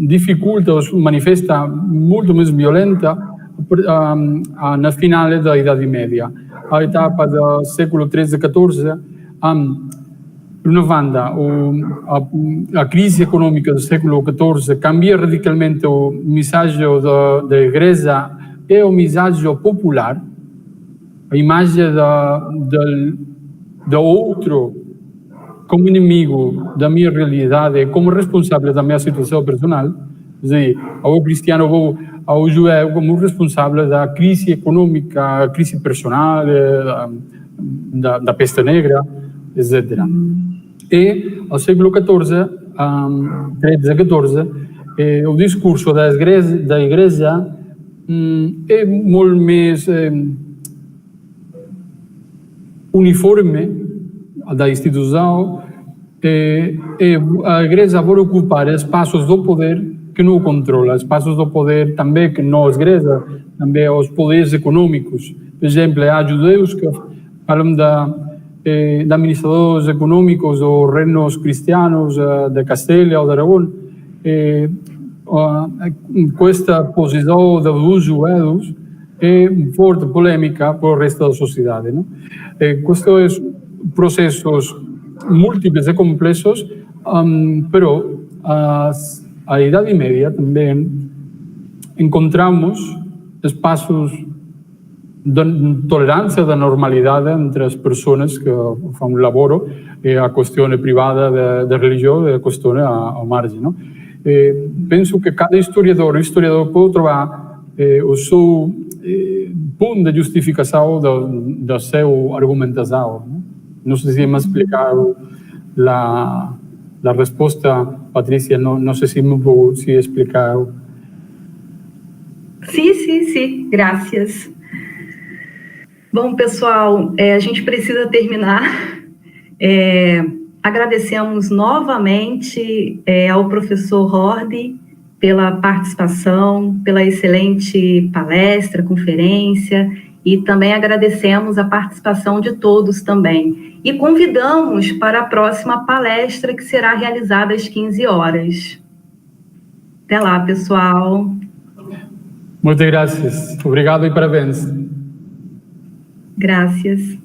dificulta, manifesta muito mais violenta na final da Idade Média. A etapa do século XIII e XIV, por uma banda, a crise econômica do século XIV cambia radicalmente o mensagem da Igreja e o mensagem popular, a imagem do outro como inimigo da minha realidade, como responsável da minha situação personal, quer dizer, ao cristiano, ao judeu como responsável da crise econômica, a crise personal, da peste negra, etc. E ao século XIV, 13 a 14, o discurso da Igreja é muito mais uniforme da instituição. A Igreja vai ocupar espaços do poder que não controla, espaços do poder também que não a Igreja, também os poderes econômicos. Por exemplo, há judeus que falam de administradores econômicos ou reinos cristianos de Castela ou de Aragão. Com esta posição dos judeus é forte polêmica para o resto da sociedade. Estes processos múltiplos e complexos, pero a Idade Média também encontramos espaços de tolerância, da normalidade entre as pessoas que fazem laboro, a questão privada da religião e a questão à margem. Penso que cada historiador pode trovar o seu ponto de justificação da sua argumentação. Não sei se me explicar a resposta, Patrícia, não sei se me vou explicar. Sim, graças. Bom, pessoal, a gente precisa terminar. Agradecemos novamente ao professor Jordi pela participação, pela excelente palestra, conferência, e também agradecemos a participação de todos também. E convidamos para a próxima palestra, que será realizada às 15 horas. Até lá, pessoal. Muitas graças. Obrigado e parabéns. Graças.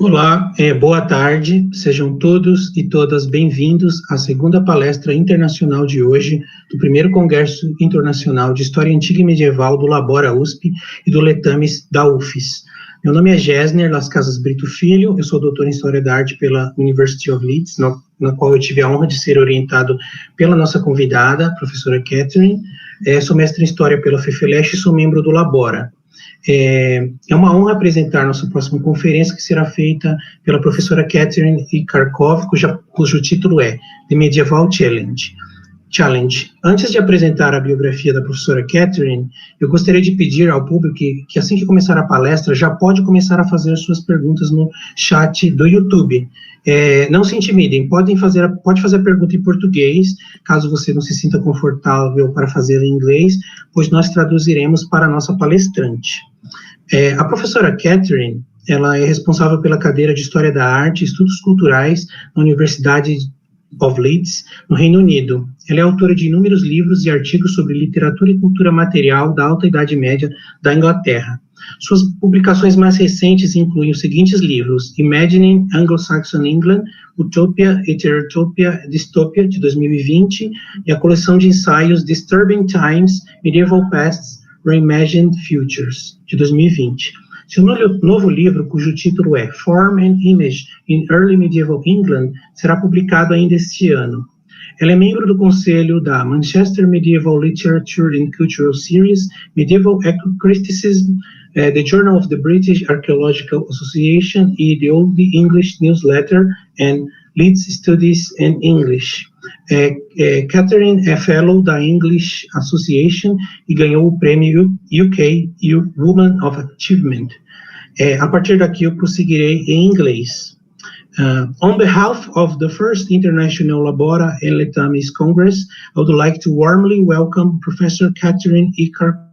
Olá, boa tarde, sejam todos e todas bem-vindos à segunda palestra internacional de hoje do primeiro Congresso Internacional de História Antiga e Medieval do Labora USP e do Letamis da UFES. Meu nome é Gessner Las Casas Brito Filho, eu sou doutor em História da Arte pela University of Leeds, na qual eu tive a honra de ser orientado pela nossa convidada, a professora Catherine. Sou mestre em História pela FFLCH e sou membro do Labora. É uma honra apresentar nossa próxima conferência, que será feita pela professora Catherine e Karkov, cujo título é The Medieval Challenge. Antes de apresentar a biografia da professora Catherine, eu gostaria de pedir ao público que assim que começar a palestra, já pode começar a fazer suas perguntas no chat do YouTube. Não se intimidem, pode fazer a pergunta em português, caso você não se sinta confortável para fazer em inglês, pois nós traduziremos para a nossa palestrante. A professora Catherine, ela é responsável pela cadeira de História da Arte e Estudos Culturais na Universidade of Leeds, no Reino Unido. Ela é autora de inúmeros livros e artigos sobre literatura e cultura material da Alta Idade Média da Inglaterra. Suas publicações mais recentes incluem os seguintes livros: Imagining Anglo-Saxon England, Utopia, Heterotopia, Dystopia, de 2020, e a coleção de ensaios Disturbing Times, Medieval Pasts, Reimagined Futures, de 2020. Seu novo livro, cujo título é Form and Image in Early Medieval England, será publicado ainda este ano. Ela é membro do conselho da Manchester Medieval Literature and Cultural Series, Medieval Eco-Criticism, The Journal of the British Archaeological Association e The Old English Newsletter and Leeds Studies in English. Catherine é Fellow da English Association e ganhou o prêmio UK Woman of Achievement. A partir daqui eu prosseguirei em inglês. On behalf of the first International Labora and Letamis Congress, I would like to warmly welcome Professor Catherine E. Karkov.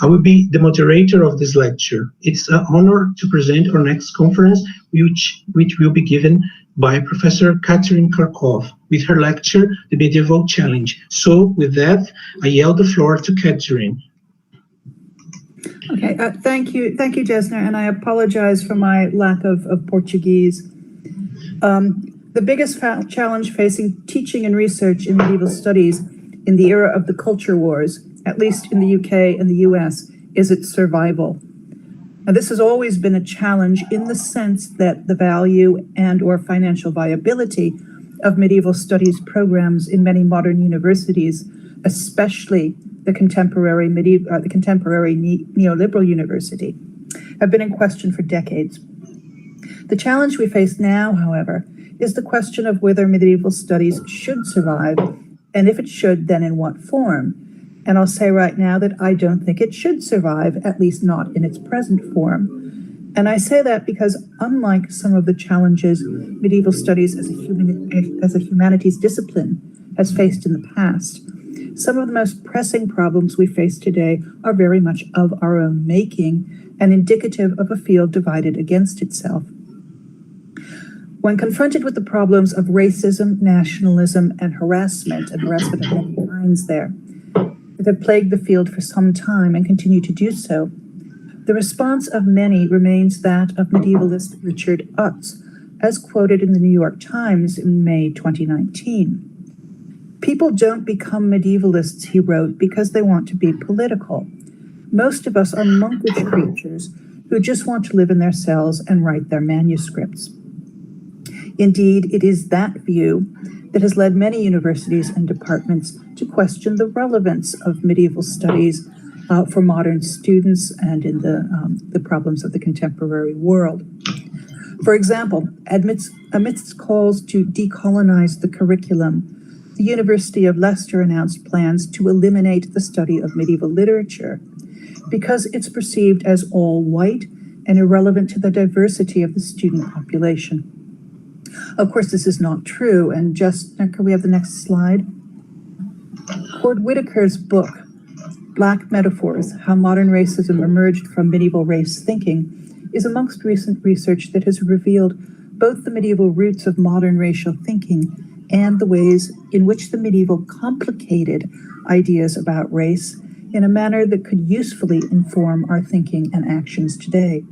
I will be the moderator of this lecture. It's an honor to present our next conference, which will be given by Professor Catherine Karkov with her lecture, The Medieval Challenge. So, with that, I yield the floor to Catherine. Okay, thank you, Gessner, and I apologize for my lack of Portuguese. The biggest challenge facing teaching and research in medieval studies in the era of the culture wars, at least in the UK and the US, is its survival. Now, this has always been a challenge in the sense that the value and or financial viability of medieval studies programs in many modern universities, especially the contemporary neoliberal university, have been in question for decades. The challenge we face now, however, is the question of whether medieval studies should survive, and if it should, then in what form. And I'll say right now that I don't think it should survive, at least not in its present form. And I say that because unlike some of the challenges medieval studies as a humanities discipline has faced in the past, some of the most pressing problems we face today are very much of our own making and indicative of a field divided against itself. When confronted with the problems of racism, nationalism, and harassment of many kinds that have plagued the field for some time and continue to do so, the response of many remains that of medievalist Richard Utz, as quoted in the New York Times in May 2019. People don't become medievalists, he wrote, because they want to be political. Most of us are monkish creatures who just want to live in their cells and write their manuscripts. Indeed, it is that view that has led many universities and departments to question the relevance of medieval studies for modern students and in the problems of the contemporary world. For example, amidst calls to decolonize the curriculum, the University of Leicester announced plans to eliminate the study of medieval literature because it's perceived as all white and irrelevant to the diversity of the student population. Of course, this is not true, and can we have the next slide? Cord Whitaker's book, Black Metaphors, How Modern Racism Emerged from Medieval Race Thinking, is amongst recent research that has revealed both the medieval roots of modern racial thinking and the ways in which the medieval complicated ideas about race in a manner that could usefully inform our thinking and actions today.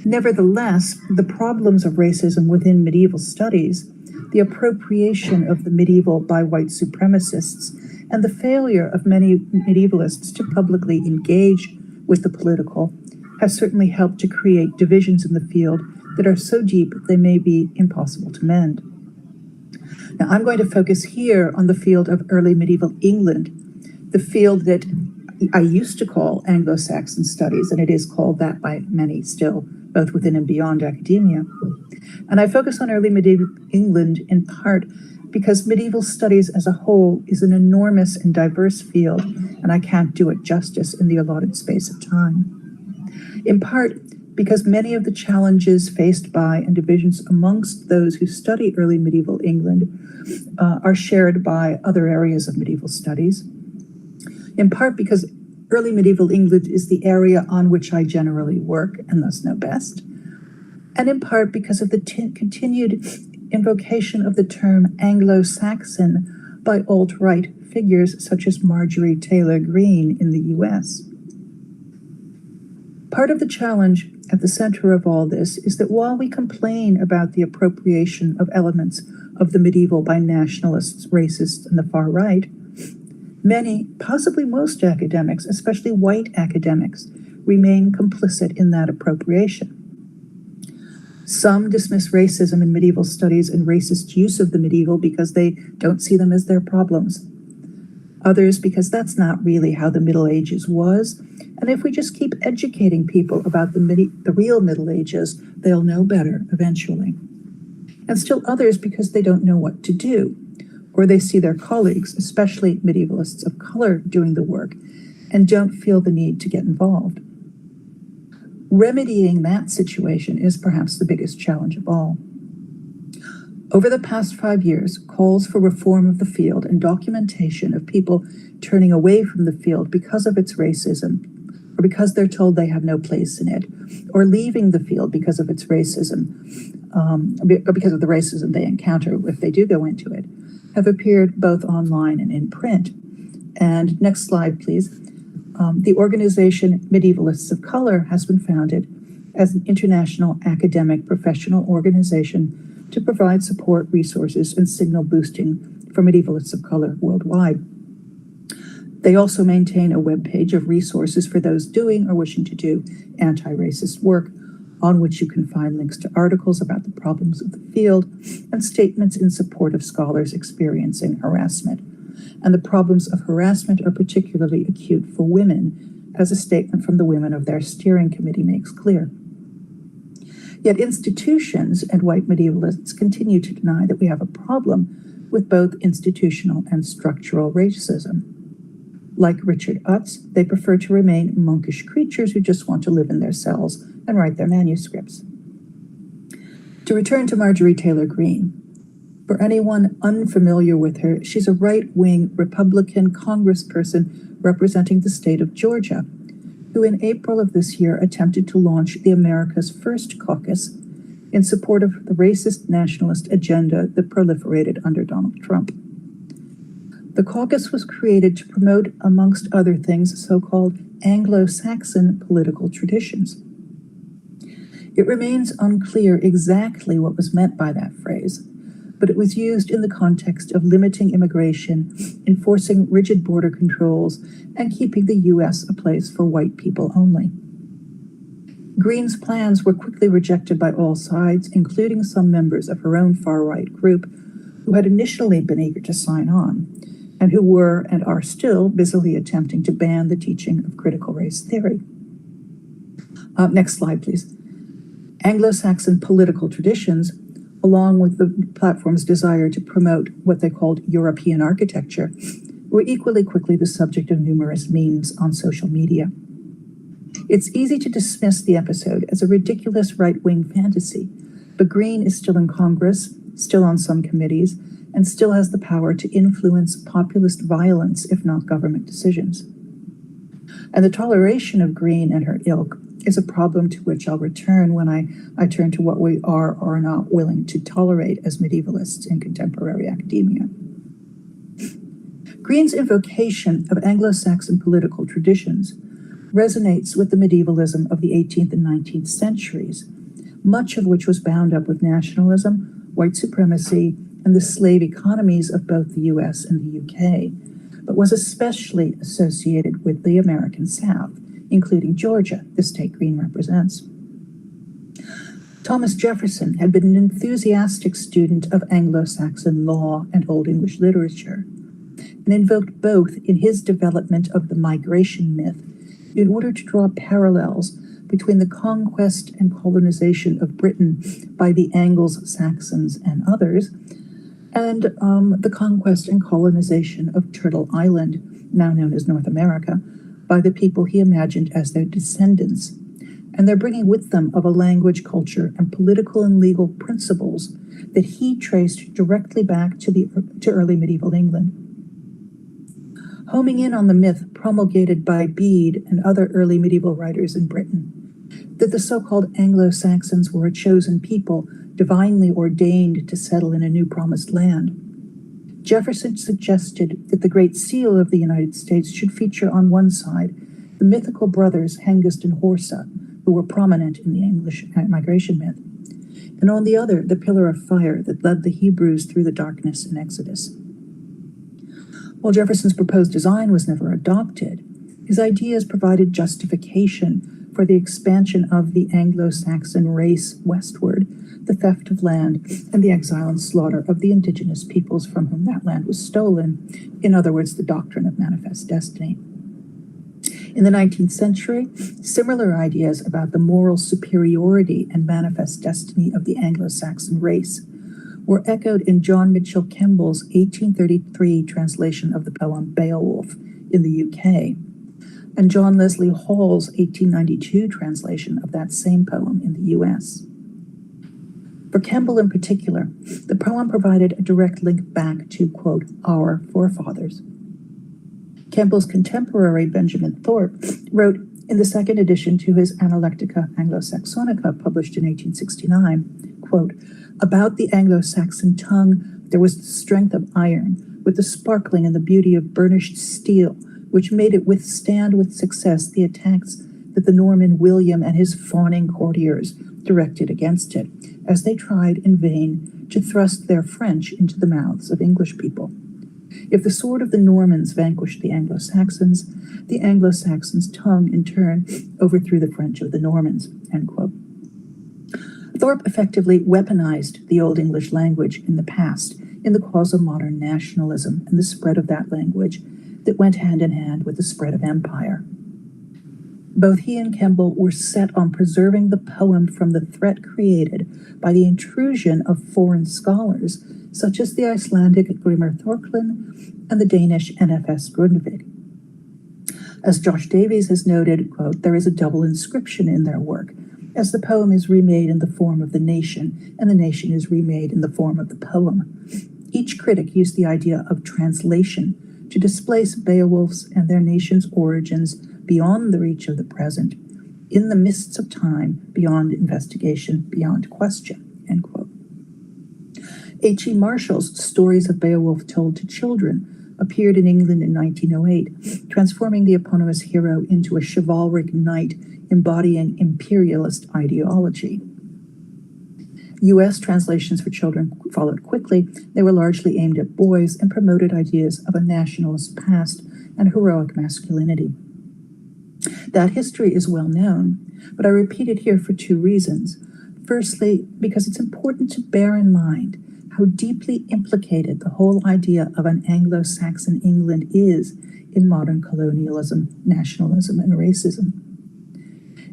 Nevertheless, the problems of racism within medieval studies, the appropriation of the medieval by white supremacists, and the failure of many medievalists to publicly engage with the political have certainly helped to create divisions in the field that are so deep they may be impossible to mend. Now, I'm going to focus here on the field of early medieval England, the field that I used to call Anglo-Saxon studies, and it is called that by many still, both within and beyond academia. And I focus on early medieval England in part because medieval studies as a whole is an enormous and diverse field, and I can't do it justice in the allotted space of time. In part because many of the challenges faced by and divisions amongst those who study early medieval England are shared by other areas of medieval studies. In part because early medieval England is the area on which I generally work and thus know best. And in part because of the continued invocation of the term Anglo-Saxon by alt-right figures such as Marjorie Taylor Greene in the US. Part of the challenge at the center of all this is that while we complain about the appropriation of elements of the medieval by nationalists, racists, and the far right, many, possibly most academics, especially white academics, remain complicit in that appropriation. Some dismiss racism in medieval studies and racist use of the medieval because they don't see them as their problems. Others because that's not really how the Middle Ages was, and if we just keep educating people about the real Middle Ages, they'll know better eventually. And still others because they don't know what to do, or they see their colleagues, especially medievalists of color, doing the work and don't feel the need to get involved. Remedying that situation is perhaps the biggest challenge of all. Over the past 5 years, calls for reform of the field and documentation of people turning away from the field because of its racism, or because they're told they have no place in it, or leaving the field because of its racism, or because of the racism they encounter if they do go into it, have appeared both online and in print. And next slide, please. The organization Medievalists of Color has been founded as an international academic professional organization to provide support, resources, and signal boosting for medievalists of color worldwide. They also maintain a webpage of resources for those doing or wishing to do anti-racist work, on which you can find links to articles about the problems of the field and statements in support of scholars experiencing harassment. And the problems of harassment are particularly acute for women, as a statement from the women of their steering committee makes clear. Yet institutions and white medievalists continue to deny that we have a problem with both institutional and structural racism. Like Richard Utz, they prefer to remain monkish creatures who just want to live in their cells and write their manuscripts. To return to Marjorie Taylor Greene, for anyone unfamiliar with her, she's a right-wing Republican congressperson representing the state of Georgia, who in April of this year attempted to launch the America's First Caucus in support of the racist nationalist agenda that proliferated under Donald Trump. The caucus was created to promote, amongst other things, so-called Anglo-Saxon political traditions. It remains unclear exactly what was meant by that phrase, but it was used in the context of limiting immigration, enforcing rigid border controls, and keeping the U.S. a place for white people only. Greene's plans were quickly rejected by all sides, including some members of her own far-right group, who had initially been eager to sign on, and who were and are still busily attempting to ban the teaching of critical race theory. Next slide, please. Anglo-Saxon political traditions, along with the platform's desire to promote what they called European architecture, were equally quickly the subject of numerous memes on social media. It's easy to dismiss the episode as a ridiculous right-wing fantasy, but Greene is still in Congress, still on some committees, and still has the power to influence populist violence, if not government decisions. And the toleration of Greene and her ilk is a problem to which I'll return when I turn to what we are or are not willing to tolerate as medievalists in contemporary academia. Greene's invocation of Anglo-Saxon political traditions resonates with the medievalism of the 18th and 19th centuries, much of which was bound up with nationalism, white supremacy, and the slave economies of both the US and the UK, but was especially associated with the American South, including Georgia, the state Green represents. Thomas Jefferson had been an enthusiastic student of Anglo-Saxon law and Old English literature, and invoked both in his development of the migration myth in order to draw parallels between the conquest and colonization of Britain by the Angles, Saxons, and others, and the conquest and colonization of Turtle Island, now known as North America, by the people he imagined as their descendants, and their bringing with them of a language, culture, and political and legal principles that he traced directly back to early medieval England. Homing in on the myth promulgated by Bede and other early medieval writers in Britain, that the so-called Anglo-Saxons were a chosen people divinely ordained to settle in a new promised land, Jefferson suggested that the Great Seal of the United States should feature on one side the mythical brothers Hengist and Horsa, who were prominent in the English migration myth, and on the other, the pillar of fire that led the Hebrews through the darkness in Exodus. While Jefferson's proposed design was never adopted, his ideas provided justification for the expansion of the Anglo-Saxon race westward, the theft of land, and the exile and slaughter of the indigenous peoples from whom that land was stolen, in other words, the doctrine of manifest destiny. In the 19th century, similar ideas about the moral superiority and manifest destiny of the Anglo-Saxon race were echoed in John Mitchell Kemble's 1833 translation of the poem Beowulf in the UK, and John Leslie Hall's 1892 translation of that same poem in the US. For Kemble in particular, the poem provided a direct link back to, quote, our forefathers. Kemble's contemporary Benjamin Thorpe wrote in the second edition to his Analectica Anglo-Saxonica, published in 1869, quote, about the Anglo-Saxon tongue there was the strength of iron, with the sparkling and the beauty of burnished steel, which made it withstand with success the attacks that the Norman William and his fawning courtiers directed against it, as they tried in vain to thrust their French into the mouths of English people. If the sword of the Normans vanquished the Anglo-Saxons' tongue, in turn, overthrew the French of the Normans, end quote. Thorpe effectively weaponized the Old English language in the past in the cause of modern nationalism and the spread of that language that went hand in hand with the spread of empire. Both he and Kemble were set on preserving the poem from the threat created by the intrusion of foreign scholars, such as the Icelandic Grimmer Thorklin and the Danish NFS Grundtvig. As Josh Davies has noted, quote, there is a double inscription in their work, as the poem is remade in the form of the nation, and the nation is remade in the form of the poem. Each critic used the idea of translation to displace Beowulf's and their nation's origins beyond the reach of the present, in the mists of time, beyond investigation, beyond question, end quote. H.E. Marshall's Stories of Beowulf Told to Children appeared in England in 1908, transforming the eponymous hero into a chivalric knight embodying imperialist ideology. U.S. translations for children followed quickly. They were largely aimed at boys and promoted ideas of a nationalist past and heroic masculinity. That history is well known, but I repeat it here for two reasons. Firstly, because it's important to bear in mind how deeply implicated the whole idea of an Anglo-Saxon England is in modern colonialism, nationalism, and racism.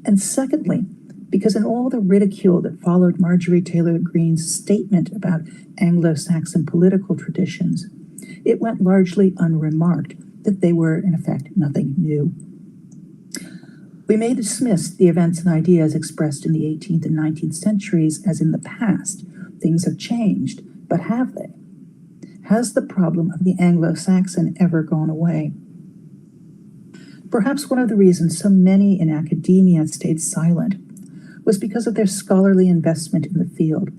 And secondly, because in all the ridicule that followed Marjorie Taylor Greene's statement about Anglo-Saxon political traditions, it went largely unremarked that they were, in effect, nothing new. We may dismiss the events and ideas expressed in the 18th and 19th centuries as in the past. Things have changed, but have they? Has the problem of the Anglo-Saxon ever gone away? Perhaps one of the reasons so many in academia stayed silent was because of their scholarly investment in the field.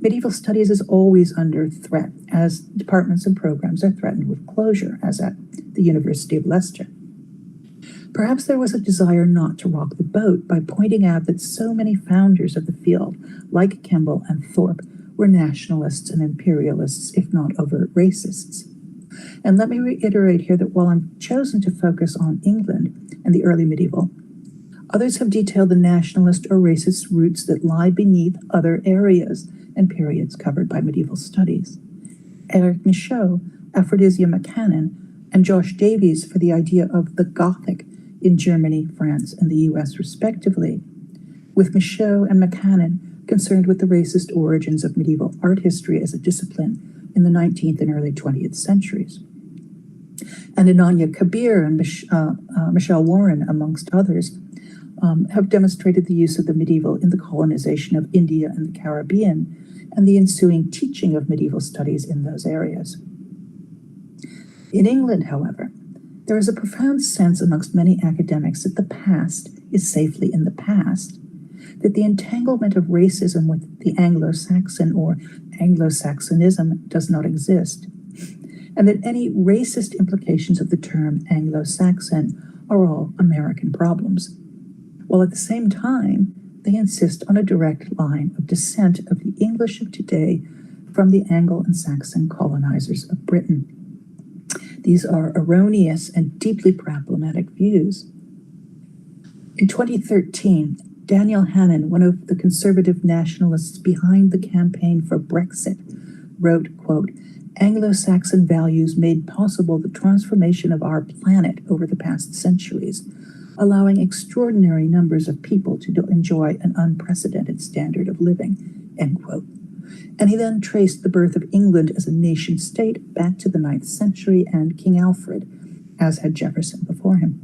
Medieval studies is always under threat, as departments and programs are threatened with closure, as at the University of Leicester. Perhaps there was a desire not to rock the boat by pointing out that so many founders of the field, like Kemble and Thorpe, were nationalists and imperialists, if not overt racists. And let me reiterate here that while I'm chosen to focus on England and the early medieval, others have detailed the nationalist or racist roots that lie beneath other areas and periods covered by medieval studies. Eric Michaud, Aphrodisia McCannon, and Josh Davies for the idea of the Gothic in Germany, France, and the US respectively, with Michaud and McCannon concerned with the racist origins of medieval art history as a discipline in the 19th and early 20th centuries. And Ananya Kabir and Michelle Warren, amongst others, have demonstrated the use of the medieval in the colonization of India and the Caribbean and the ensuing teaching of medieval studies in those areas. In England, however, there is a profound sense amongst many academics that the past is safely in the past, that the entanglement of racism with the Anglo-Saxon or Anglo-Saxonism does not exist, and that any racist implications of the term Anglo-Saxon are all American problems, while at the same time they insist on a direct line of descent of the English of today from the Anglo and Saxon colonizers of Britain. These are erroneous and deeply problematic views. In 2013, Daniel Hannan, one of the conservative nationalists behind the campaign for Brexit, wrote, quote, "Anglo-Saxon values made possible the transformation of our planet over the past centuries, allowing extraordinary numbers of people to enjoy an unprecedented standard of living," end quote. And he then traced the birth of England as a nation state back to the 9th century and King Alfred, as had Jefferson before him.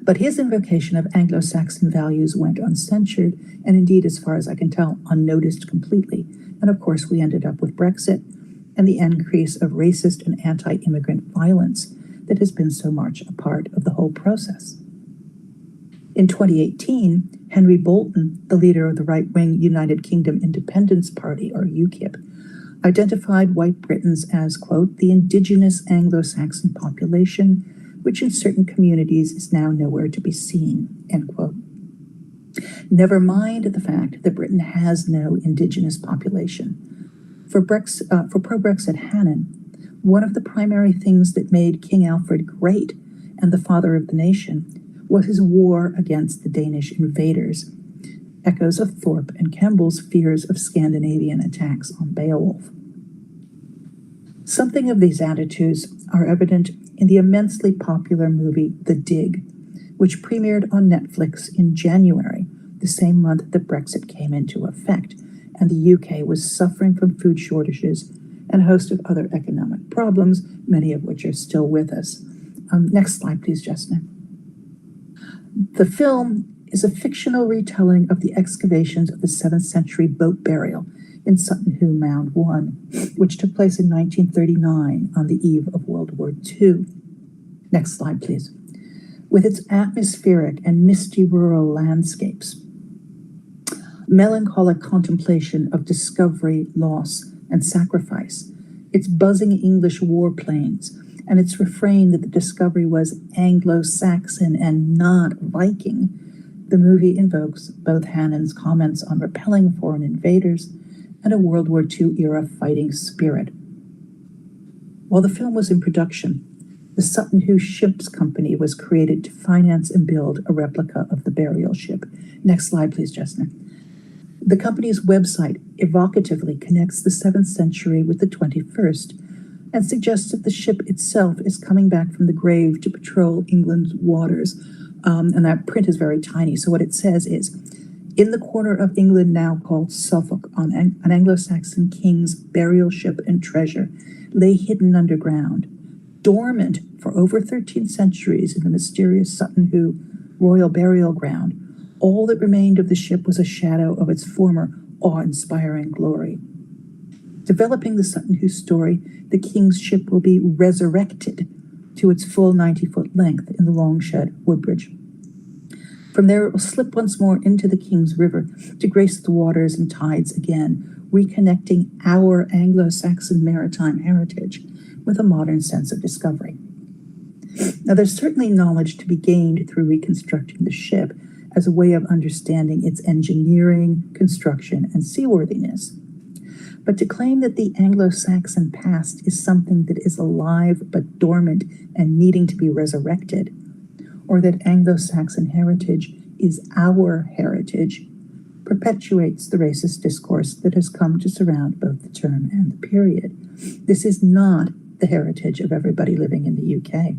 But his invocation of Anglo-Saxon values went uncensured, and indeed, as far as I can tell, unnoticed completely. And of course, we ended up with Brexit and the increase of racist and anti-immigrant violence that has been so much a part of the whole process. In 2018, Henry Bolton, the leader of the right-wing United Kingdom Independence Party, or UKIP, identified white Britons as, quote, "the indigenous Anglo-Saxon population, which in certain communities is now nowhere to be seen," end quote. Never mind the fact that Britain has no indigenous population. For pro-Brexit Hannan, one of the primary things that made King Alfred great and the father of the nation was his war against the Danish invaders, echoes of Thorpe and Kemble's fears of Scandinavian attacks on Beowulf. Something of these attitudes are evident in the immensely popular movie The Dig, which premiered on Netflix in January, the same month that Brexit came into effect, and the UK was suffering from food shortages and a host of other economic problems, many of which are still with us. Next slide, please, Jessica. The film is a fictional retelling of the excavations of the 7th century boat burial in Sutton Hoo Mound 1, which took place in 1939 on the eve of World War II. Next slide, please. With its atmospheric and misty rural landscapes, melancholic contemplation of discovery, loss, and sacrifice, its buzzing English warplanes, and its refrain that the discovery was Anglo-Saxon and not Viking, the movie invokes both Hannan's comments on repelling foreign invaders and a World War II-era fighting spirit. While the film was in production, the Sutton Hoo Ships Company was created to finance and build a replica of the burial ship. Next slide, please, Jessica. The company's website evocatively connects the 7th century with the 21st and suggests that the ship itself is coming back from the grave to patrol England's waters. And that print is very tiny. So what it says is, in the corner of England now called Suffolk, on an Anglo-Saxon king's burial ship and treasure lay hidden underground, dormant for over 13 centuries in the mysterious Sutton Hoo Royal Burial Ground. All that remained of the ship was a shadow of its former awe-inspiring glory. Developing the Sutton Hoo story, the king's ship will be resurrected to its full 90-foot length in the Longshed Woodbridge. From there, it will slip once more into the King's River to grace the waters and tides again, reconnecting our Anglo-Saxon maritime heritage with a modern sense of discovery. Now, there's certainly knowledge to be gained through reconstructing the ship as a way of understanding its engineering, construction, and seaworthiness. But to claim that the Anglo-Saxon past is something that is alive but dormant and needing to be resurrected, or that Anglo-Saxon heritage is our heritage, perpetuates the racist discourse that has come to surround both the term and the period. This is not the heritage of everybody living in the UK.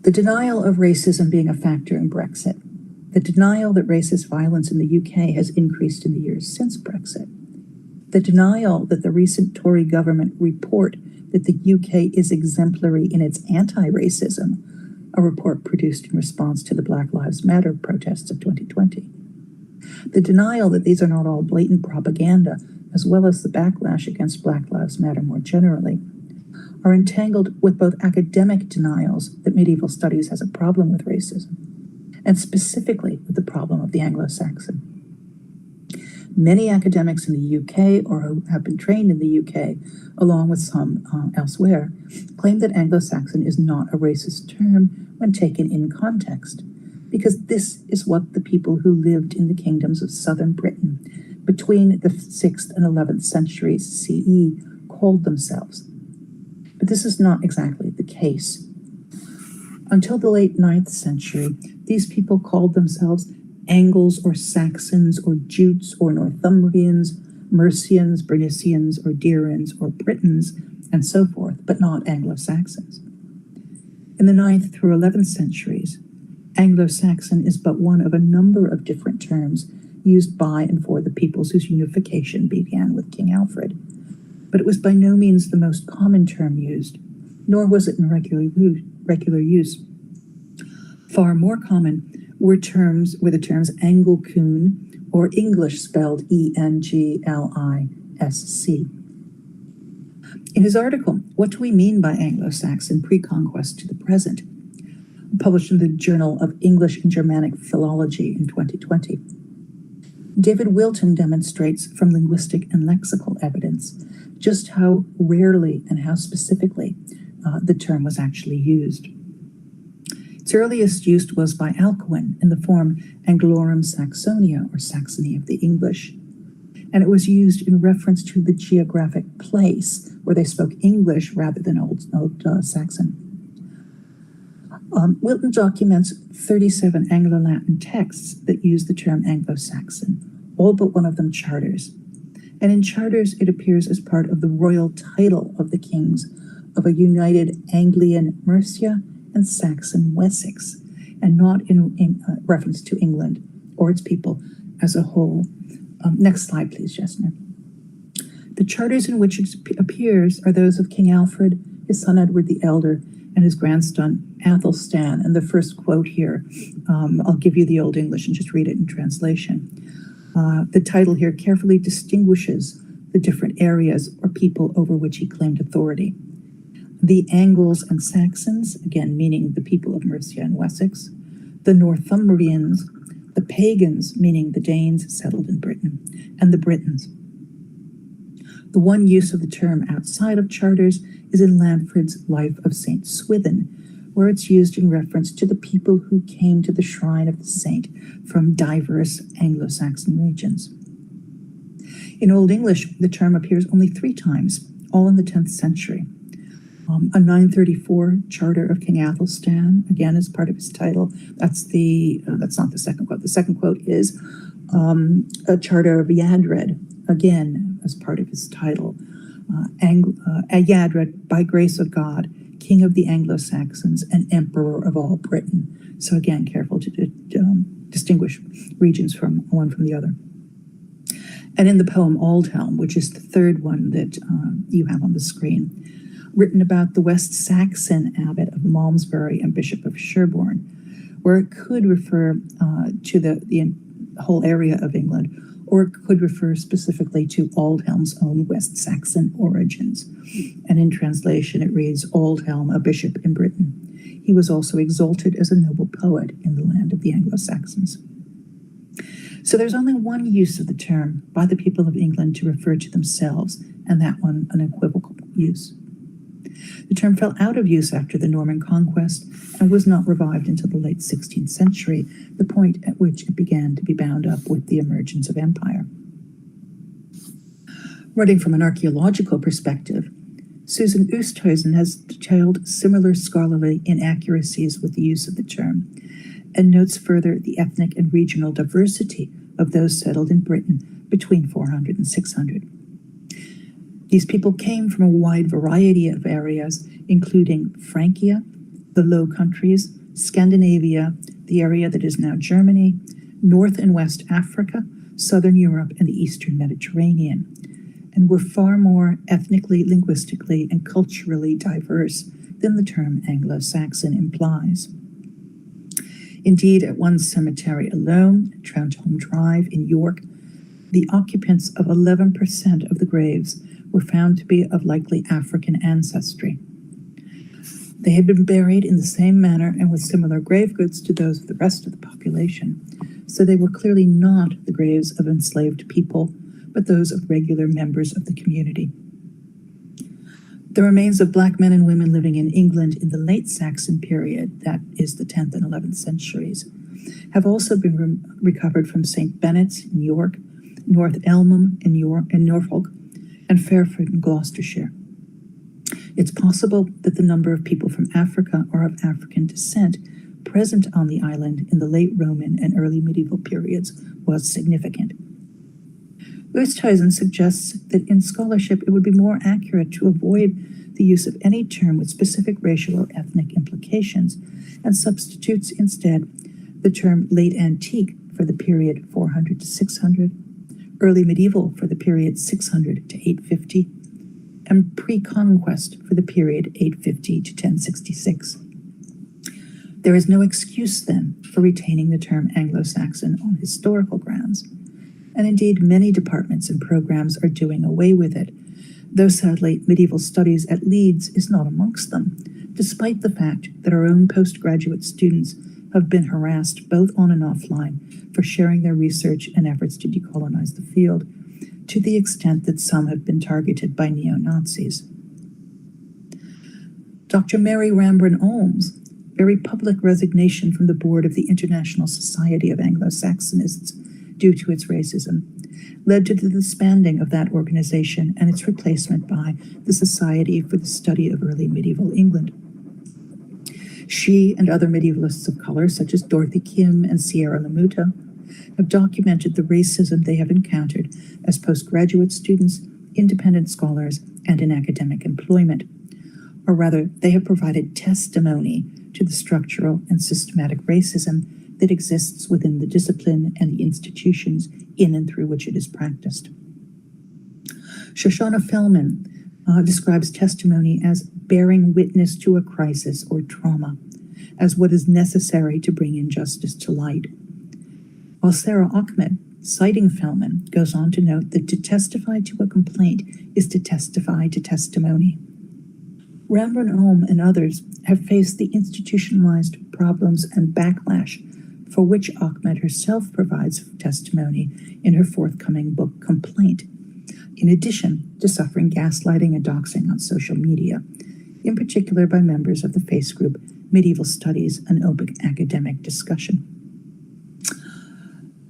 The denial of racism being a factor in Brexit, the denial that racist violence in the UK has increased in the years since Brexit, the denial that the recent Tory government report that the UK is exemplary in its anti-racism, a report produced in response to the Black Lives Matter protests of 2020. The denial that these are not all blatant propaganda, as well as the backlash against Black Lives Matter more generally, are entangled with both academic denials that medieval studies has a problem with racism, and specifically with the problem of the Anglo-Saxon. Many academics in the UK, or who have been trained in the UK, along with some elsewhere, claim that Anglo-Saxon is not a racist term when taken in context, because this is what the people who lived in the kingdoms of southern Britain between the 6th and 11th centuries CE called themselves. But this is not exactly the case. Until the late 9th century, these people called themselves Angles or Saxons or Jutes or Northumbrians, Mercians, Bernicians or Dirans or Britons, and so forth, but not Anglo-Saxons. In the 9th through 11th centuries, Anglo-Saxon is but one of a number of different terms used by and for the peoples whose unification began with King Alfred. But it was by no means the most common term used, nor was it in regular use. Far more common were the terms Anglo-Coon or English spelled Englisc. In his article, What Do We Mean by Anglo-Saxon Pre-Conquest to the Present?, published in the Journal of English and Germanic Philology in 2020, David Wilton demonstrates from linguistic and lexical evidence just how rarely and how specifically the term was actually used. Its earliest use was by Alcuin in the form Anglorum Saxonia, or Saxony of the English, and it was used in reference to the geographic place where they spoke English rather than Old Saxon. Wilton documents 37 Anglo-Latin texts that use the term Anglo-Saxon, all but one of them charters. And in charters, it appears as part of the royal title of the kings of a united Anglian Mercia and Saxon Wessex, and not in reference to England or its people as a whole. Next slide, please, Jessner. The charters in which it appears are those of King Alfred, his son Edward the Elder, and his grandson Athelstan. And the first quote here, I'll give you the Old English and just read it in translation. The title here carefully distinguishes the different areas or people over which he claimed authority. The Angles and Saxons, again meaning the people of Mercia and Wessex, the Northumbrians, the Pagans, meaning the Danes settled in Britain, and the Britons. The one use of the term outside of charters is in Lamford's Life of St. Swithin, where it's used in reference to the people who came to the shrine of the saint from diverse Anglo-Saxon regions. In Old English, the term appears only 3 times, all in the 10th century. A 934 charter of King Athelstan, again as part of his title. That's not the second quote. The second quote is a charter of Yadred, again as part of his title. Yadred, by grace of God, King of the Anglo-Saxons and Emperor of all Britain. So again, careful to distinguish regions from one from the other. And in the poem Aldhelm, which is the third one that you have on the screen, written about the West Saxon abbot of Malmesbury and Bishop of Sherborne, where it could refer to the whole area of England, or it could refer specifically to Aldhelm's own West Saxon origins. And in translation, it reads, Aldhelm, a bishop in Britain. He was also exalted as a noble poet in the land of the Anglo-Saxons. So there's only one use of the term by the people of England to refer to themselves, and that one an equivocal use. The term fell out of use after the Norman conquest and was not revived until the late 16th century, the point at which it began to be bound up with the emergence of empire. Writing from an archaeological perspective, Susan Oosthuizen has detailed similar scholarly inaccuracies with the use of the term, and notes further the ethnic and regional diversity of those settled in Britain between 400 and 600. These people came from a wide variety of areas, including Francia, the Low Countries, Scandinavia, the area that is now Germany, North and West Africa, Southern Europe, and the Eastern Mediterranean, and were far more ethnically, linguistically, and culturally diverse than the term Anglo-Saxon implies. Indeed, at one cemetery alone, Trounholm Drive in York, the occupants of 11% of the graves were found to be of likely African ancestry. They had been buried in the same manner and with similar grave goods to those of the rest of the population, so they were clearly not the graves of enslaved people, but those of regular members of the community. The remains of Black men and women living in England in the late Saxon period, that is the 10th and 11th centuries, have also been recovered from St. Benet's in York, North Elmham in Norfolk, and Fairford in Gloucestershire. It's possible that the number of people from Africa or of African descent present on the island in the late Roman and early medieval periods was significant. Oosthuizen suggests that in scholarship it would be more accurate to avoid the use of any term with specific racial or ethnic implications and substitutes instead the term late antique for the period 400 to 600, early medieval for the period 600 to 850, and pre-conquest for the period 850 to 1066. There is no excuse then for retaining the term Anglo-Saxon on historical grounds, and indeed many departments and programs are doing away with it, though sadly medieval studies at Leeds is not amongst them, despite the fact that our own postgraduate students have been harassed both on and offline for sharing their research and efforts to decolonize the field, to the extent that some have been targeted by neo-Nazis. Dr. Mary Rambrin-Olms' very public resignation from the board of the International Society of Anglo-Saxonists due to its racism led to the disbanding of that organization and its replacement by the Society for the Study of Early Medieval England. She and other medievalists of color, such as Dorothy Kim and Sierra Lamuta, have documented the racism they have encountered as postgraduate students, independent scholars, and in academic employment. Or rather, they have provided testimony to the structural and systematic racism that exists within the discipline and the institutions in and through which it is practiced. Shoshana Fellman describes testimony as bearing witness to a crisis or trauma, as what is necessary to bring injustice to light. While Sarah Ahmed, citing Fellman, goes on to note that to testify to a complaint is to testify to testimony. Rambrin-Olm and others have faced the institutionalized problems and backlash for which Ahmed herself provides testimony in her forthcoming book, Complaint, in addition to suffering gaslighting and doxing on social media, in particular by members of the face group Medieval Studies and Open Academic Discussion.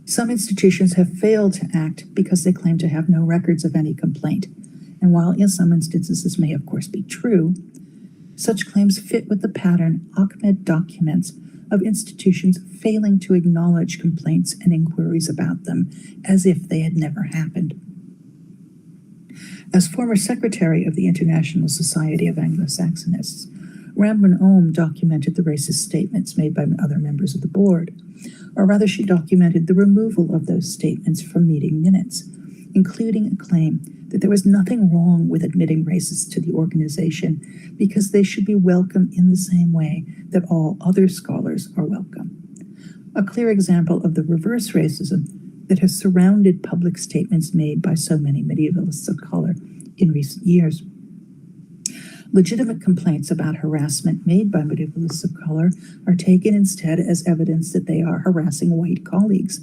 Some institutions have failed to act because they claim to have no records of any complaint, and while in some instances this may of course be true, such claims fit with the pattern Ahmed documents of institutions failing to acknowledge complaints and inquiries about them as if they had never happened. As former secretary of the International Society of Anglo-Saxonists, Rambrin-Olm documented the racist statements made by other members of the board, or rather she documented the removal of those statements from meeting minutes, including a claim that there was nothing wrong with admitting racists to the organization because they should be welcome in the same way that all other scholars are welcome. A clear example of the reverse racism that has surrounded public statements made by so many medievalists of color in recent years. Legitimate complaints about harassment made by medievalists of color are taken instead as evidence that they are harassing white colleagues,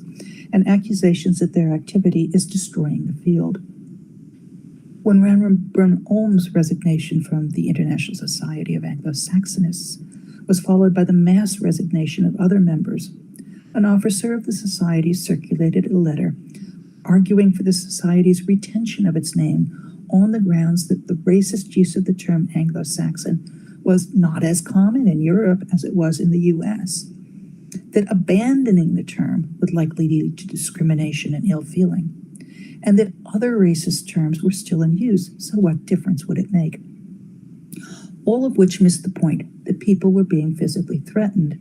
and accusations that their activity is destroying the field. When Rembrandt Olm's resignation from the International Society of Anglo-Saxonists was followed by the mass resignation of other members, an officer of the society circulated a letter arguing for the society's retention of its name on the grounds that the racist use of the term Anglo-Saxon was not as common in Europe as it was in the US, that abandoning the term would likely lead to discrimination and ill feeling, and that other racist terms were still in use, so what difference would it make? All of which missed the point that people were being physically threatened,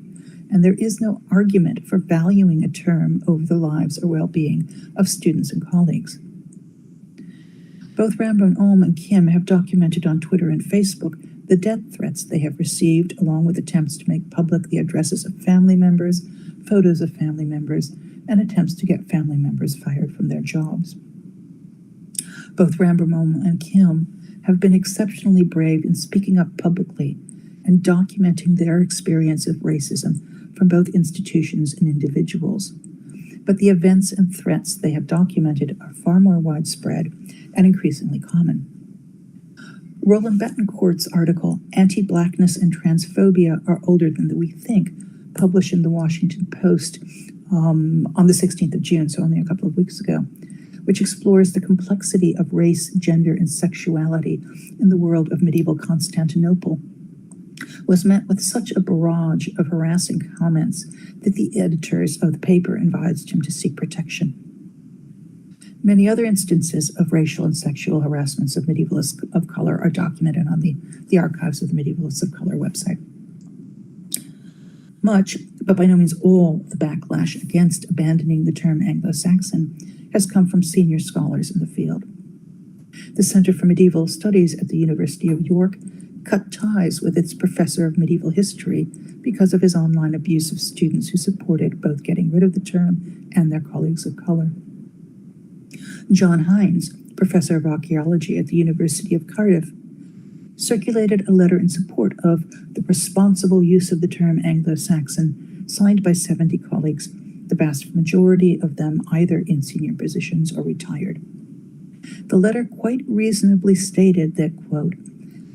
and there is no argument for valuing a term over the lives or well-being of students and colleagues. Both Rembrandt Olm and Kim have documented on Twitter and Facebook the death threats they have received, along with attempts to make public the addresses of family members, photos of family members, and attempts to get family members fired from their jobs. Both Rembrandt Olm and Kim have been exceptionally brave in speaking up publicly and documenting their experience of racism from both institutions and individuals. But the events and threats they have documented are far more widespread and increasingly common. Roland Betancourt's article, Anti-Blackness and Transphobia Are Older Than We Think, published in the Washington Post on the 16th of June, so only a couple of weeks ago, which explores the complexity of race, gender, and sexuality in the world of medieval Constantinople, was met with such a barrage of harassing comments that the editors of the paper advised him to seek protection. Many other instances of racial and sexual harassments of medievalists of color are documented on the Archives of the Medievalists of Color website. Much, but by no means all, the backlash against abandoning the term Anglo-Saxon has come from senior scholars in the field. The Center for Medieval Studies at the University of York cut ties with its professor of medieval history because of his online abuse of students who supported both getting rid of the term and their colleagues of color. John Hines, professor of archaeology at the University of Cardiff, circulated a letter in support of the responsible use of the term Anglo-Saxon, signed by 70 colleagues, the vast majority of them either in senior positions or retired. The letter quite reasonably stated that, quote,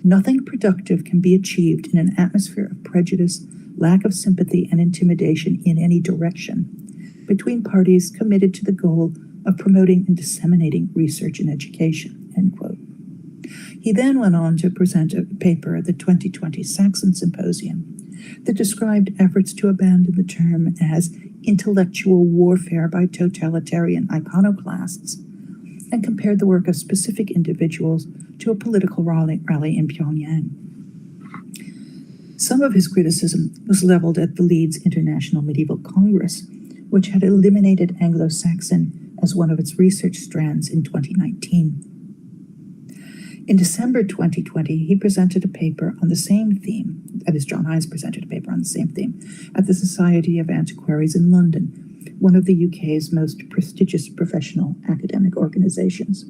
nothing productive can be achieved in an atmosphere of prejudice, lack of sympathy, and intimidation in any direction between parties committed to the goal of promoting and disseminating research and education, end quote. He then went on to present a paper at the 2020 Saxon Symposium that described efforts to abandon the term as intellectual warfare by totalitarian iconoclasts and compared the work of specific individuals to a political rally in Pyongyang. Some of his criticism was leveled at the Leeds International Medieval Congress, which had eliminated Anglo-Saxon as one of its research strands in 2019. In December 2020, he presented a paper on the same theme, that is, John Hines presented a paper on the same theme, at the Society of Antiquaries in London, one of the UK's most prestigious professional academic organizations.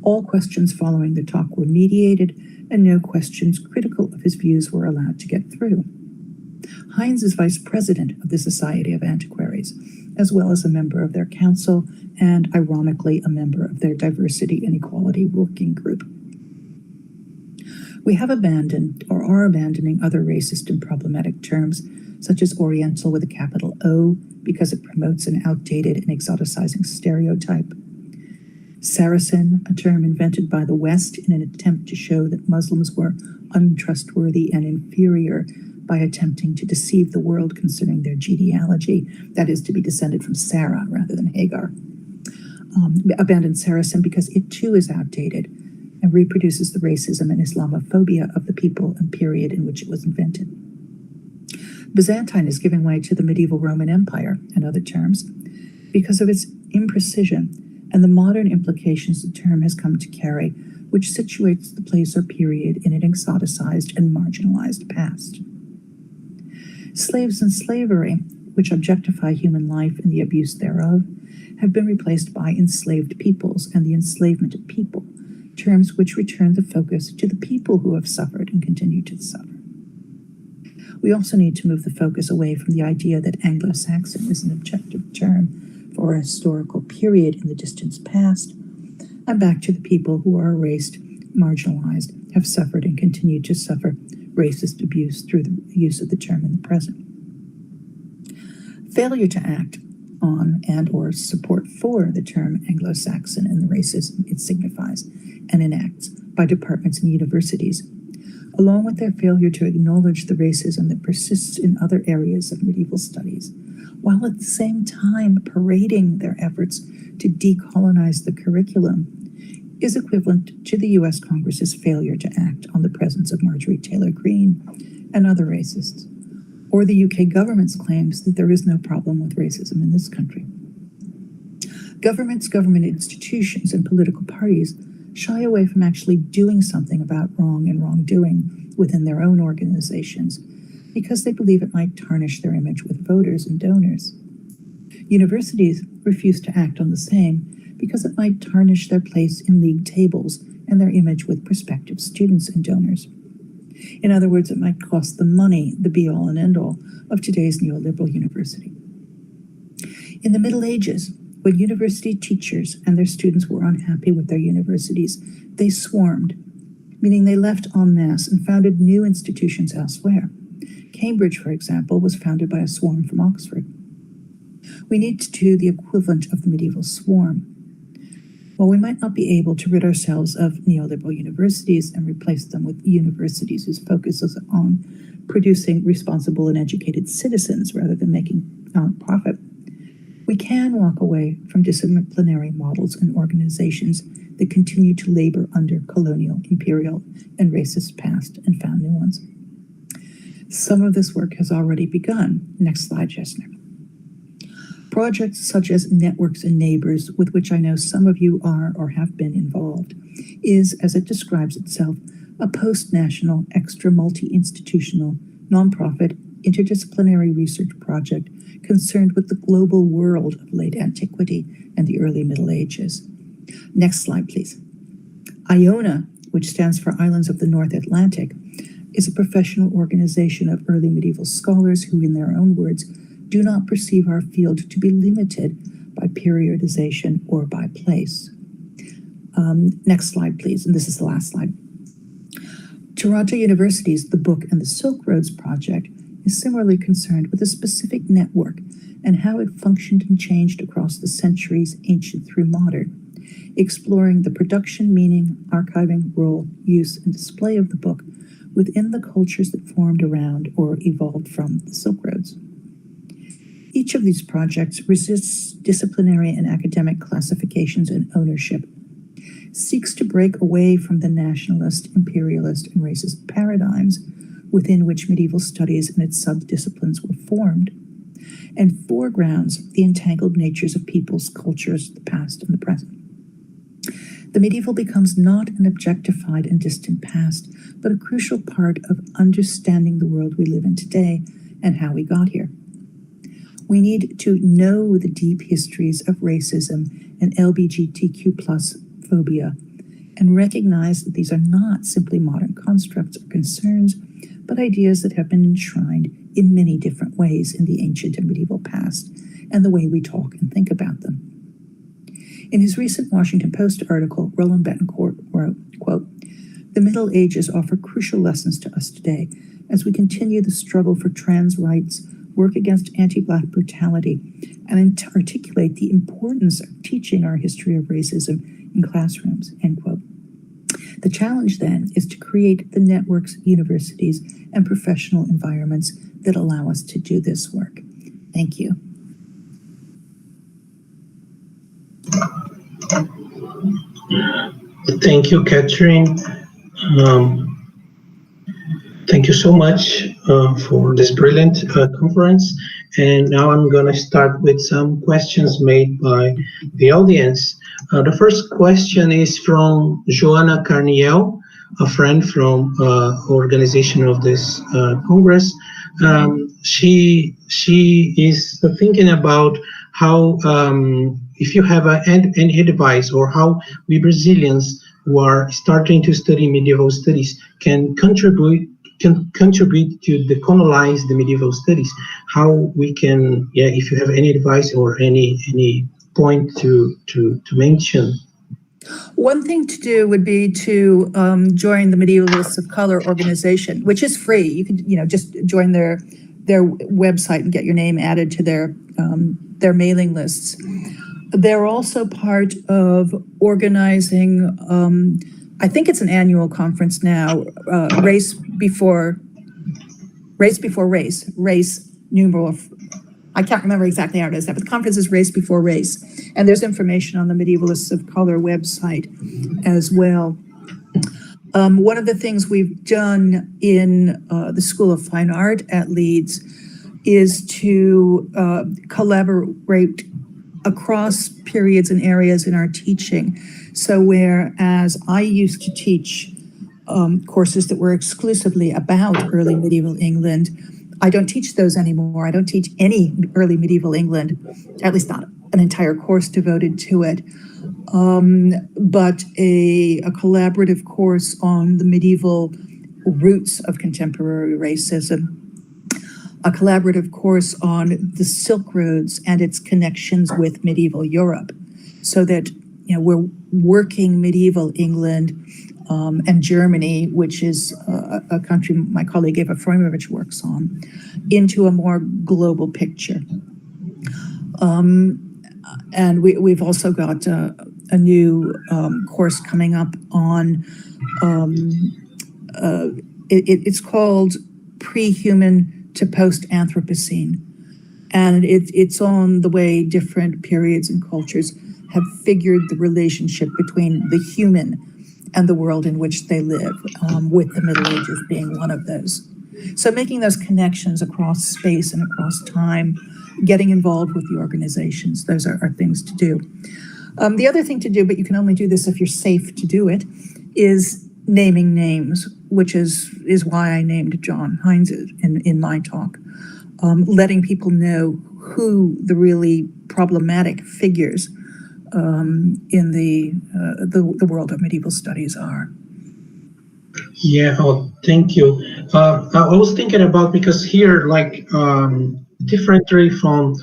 All questions following the talk were mediated, and no questions critical of his views were allowed to get through. Hines is vice president of the Society of Antiquaries, as well as a member of their council and, ironically, a member of their Diversity and Equality Working Group. We have abandoned or are abandoning other racist and problematic terms, such as Oriental with a capital O, because it promotes an outdated and exoticizing stereotype. Saracen, a term invented by the West in an attempt to show that Muslims were untrustworthy and inferior by attempting to deceive the world concerning their genealogy, that is, to be descended from Sarah rather than Hagar. Abandoned Saracen because it too is outdated and reproduces the racism and Islamophobia of the people and period in which it was invented. Byzantine is giving way to the medieval Roman Empire and other terms because of its imprecision and the modern implications the term has come to carry, which situates the place or period in an exoticized and marginalized past. Slaves and slavery, which objectify human life and the abuse thereof, have been replaced by enslaved peoples and the enslavement of people, terms which return the focus to the people who have suffered and continue to suffer. We also need to move the focus away from the idea that Anglo-Saxon is an objective term for a historical period in the distant past, I'm back to the people who are erased, marginalized, have suffered and continue to suffer racist abuse through the use of the term in the present. Failure to act on and or support for the term Anglo-Saxon and the racism it signifies and enacts by departments and universities, along with their failure to acknowledge the racism that persists in other areas of medieval studies, while at the same time parading their efforts to decolonize the curriculum, is equivalent to the U.S. Congress's failure to act on the presence of Marjorie Taylor Greene and other racists, or the UK government's claims that there is no problem with racism in this country. Governments, government institutions, and political parties shy away from actually doing something about wrong and wrongdoing within their own organizations because they believe it might tarnish their image with voters and donors. Universities refuse to act on the same because it might tarnish their place in league tables and their image with prospective students and donors. In other words, it might cost them money, the be-all and end-all of today's neoliberal university. In the Middle Ages, when university teachers and their students were unhappy with their universities, they swarmed, meaning they left en masse and founded new institutions elsewhere. Cambridge, for example, was founded by a swarm from Oxford. We need to do the equivalent of the medieval swarm. While we might not be able to rid ourselves of neoliberal universities and replace them with universities whose focus is on producing responsible and educated citizens rather than making profit, we can walk away from disciplinary models and organizations that continue to labor under colonial, imperial, and racist past and found new ones. Some of this work has already begun. Next slide, Jessner. Projects such as Networks and Neighbors, with which I know some of you are or have been involved, is, as it describes itself, a post-national, extra multi-institutional, nonprofit, interdisciplinary research project concerned with the global world of late antiquity and the early Middle Ages. Next slide, please. IONA, which stands for Islands of the North Atlantic, is a professional organization of early medieval scholars who, in their own words, do not perceive our field to be limited by periodization or by place. Next slide, please, and this is the last slide. Toronto University's The Book and the Silk Roads project is similarly concerned with a specific network and how it functioned and changed across the centuries, ancient through modern, exploring the production, meaning, archiving, role, use, and display of the book within the cultures that formed around or evolved from the Silk Roads. Each of these projects resists disciplinary and academic classifications and ownership, seeks to break away from the nationalist, imperialist, and racist paradigms within which medieval studies and its sub-disciplines were formed, and foregrounds the entangled natures of peoples, cultures, the past, and the present. The medieval becomes not an objectified and distant past, but a crucial part of understanding the world we live in today and how we got here. We need to know the deep histories of racism and LGBTQ+ phobia and recognize that these are not simply modern constructs or concerns, but ideas that have been enshrined in many different ways in the ancient and medieval past and the way we talk and think about them. In his recent Washington Post article, Roland Betancourt wrote, quote, "The Middle Ages offer crucial lessons to us today as we continue the struggle for trans rights, work against anti-Black brutality, and articulate the importance of teaching our history of racism in classrooms," end quote. The challenge then is to create the networks, universities, and professional environments that allow us to do this work. Thank you. Thank you, Catherine. Thank you so much for this brilliant conference. And now I'm going to start with some questions made by the audience. The first question is from Joanna Carniel, a friend from organization of this Congress. She is thinking about how, if you have any advice, or how we Brazilians who are starting to study medieval studies can contribute to decolonize the medieval studies, how we can, if you have any advice or any point to mention. One thing to do would be to join the Medievalists of Color organization, which is free. You can, just join their website and get your name added to their mailing lists. They're also part of organizing, I think it's an annual conference now, Race Before Race numeral. I can't remember exactly how it is, but the conference is Race Before Race. And there's information on the Medievalists of Color website as well. One of the things we've done in the School of Fine Art at Leeds is to collaborate across periods and areas in our teaching. So whereas I used to teach courses that were exclusively about early medieval England, I don't teach those anymore. I don't teach any early medieval England, at least not an entire course devoted to it, but a collaborative course on the medieval roots of contemporary racism, a collaborative course on the Silk Roads and its connections with medieval Europe, so that we're working medieval England and Germany, which is a country my colleague Eva Freumovich works on, into a more global picture. And we've also got a new course coming up on, it's called Pre-Human to Post-Anthropocene. And it's on the way different periods and cultures have figured the relationship between the human and the world in which they live, with the Middle Ages being one of those. So making those connections across space and across time, getting involved with the organizations, those are things to do. The other thing to do, but you can only do this if you're safe to do it, is naming names, which is why I named John Heinz in my talk. Letting people know who the really problematic figures in the world of medieval studies are. Yeah, thank you. I was thinking about, because here, differently from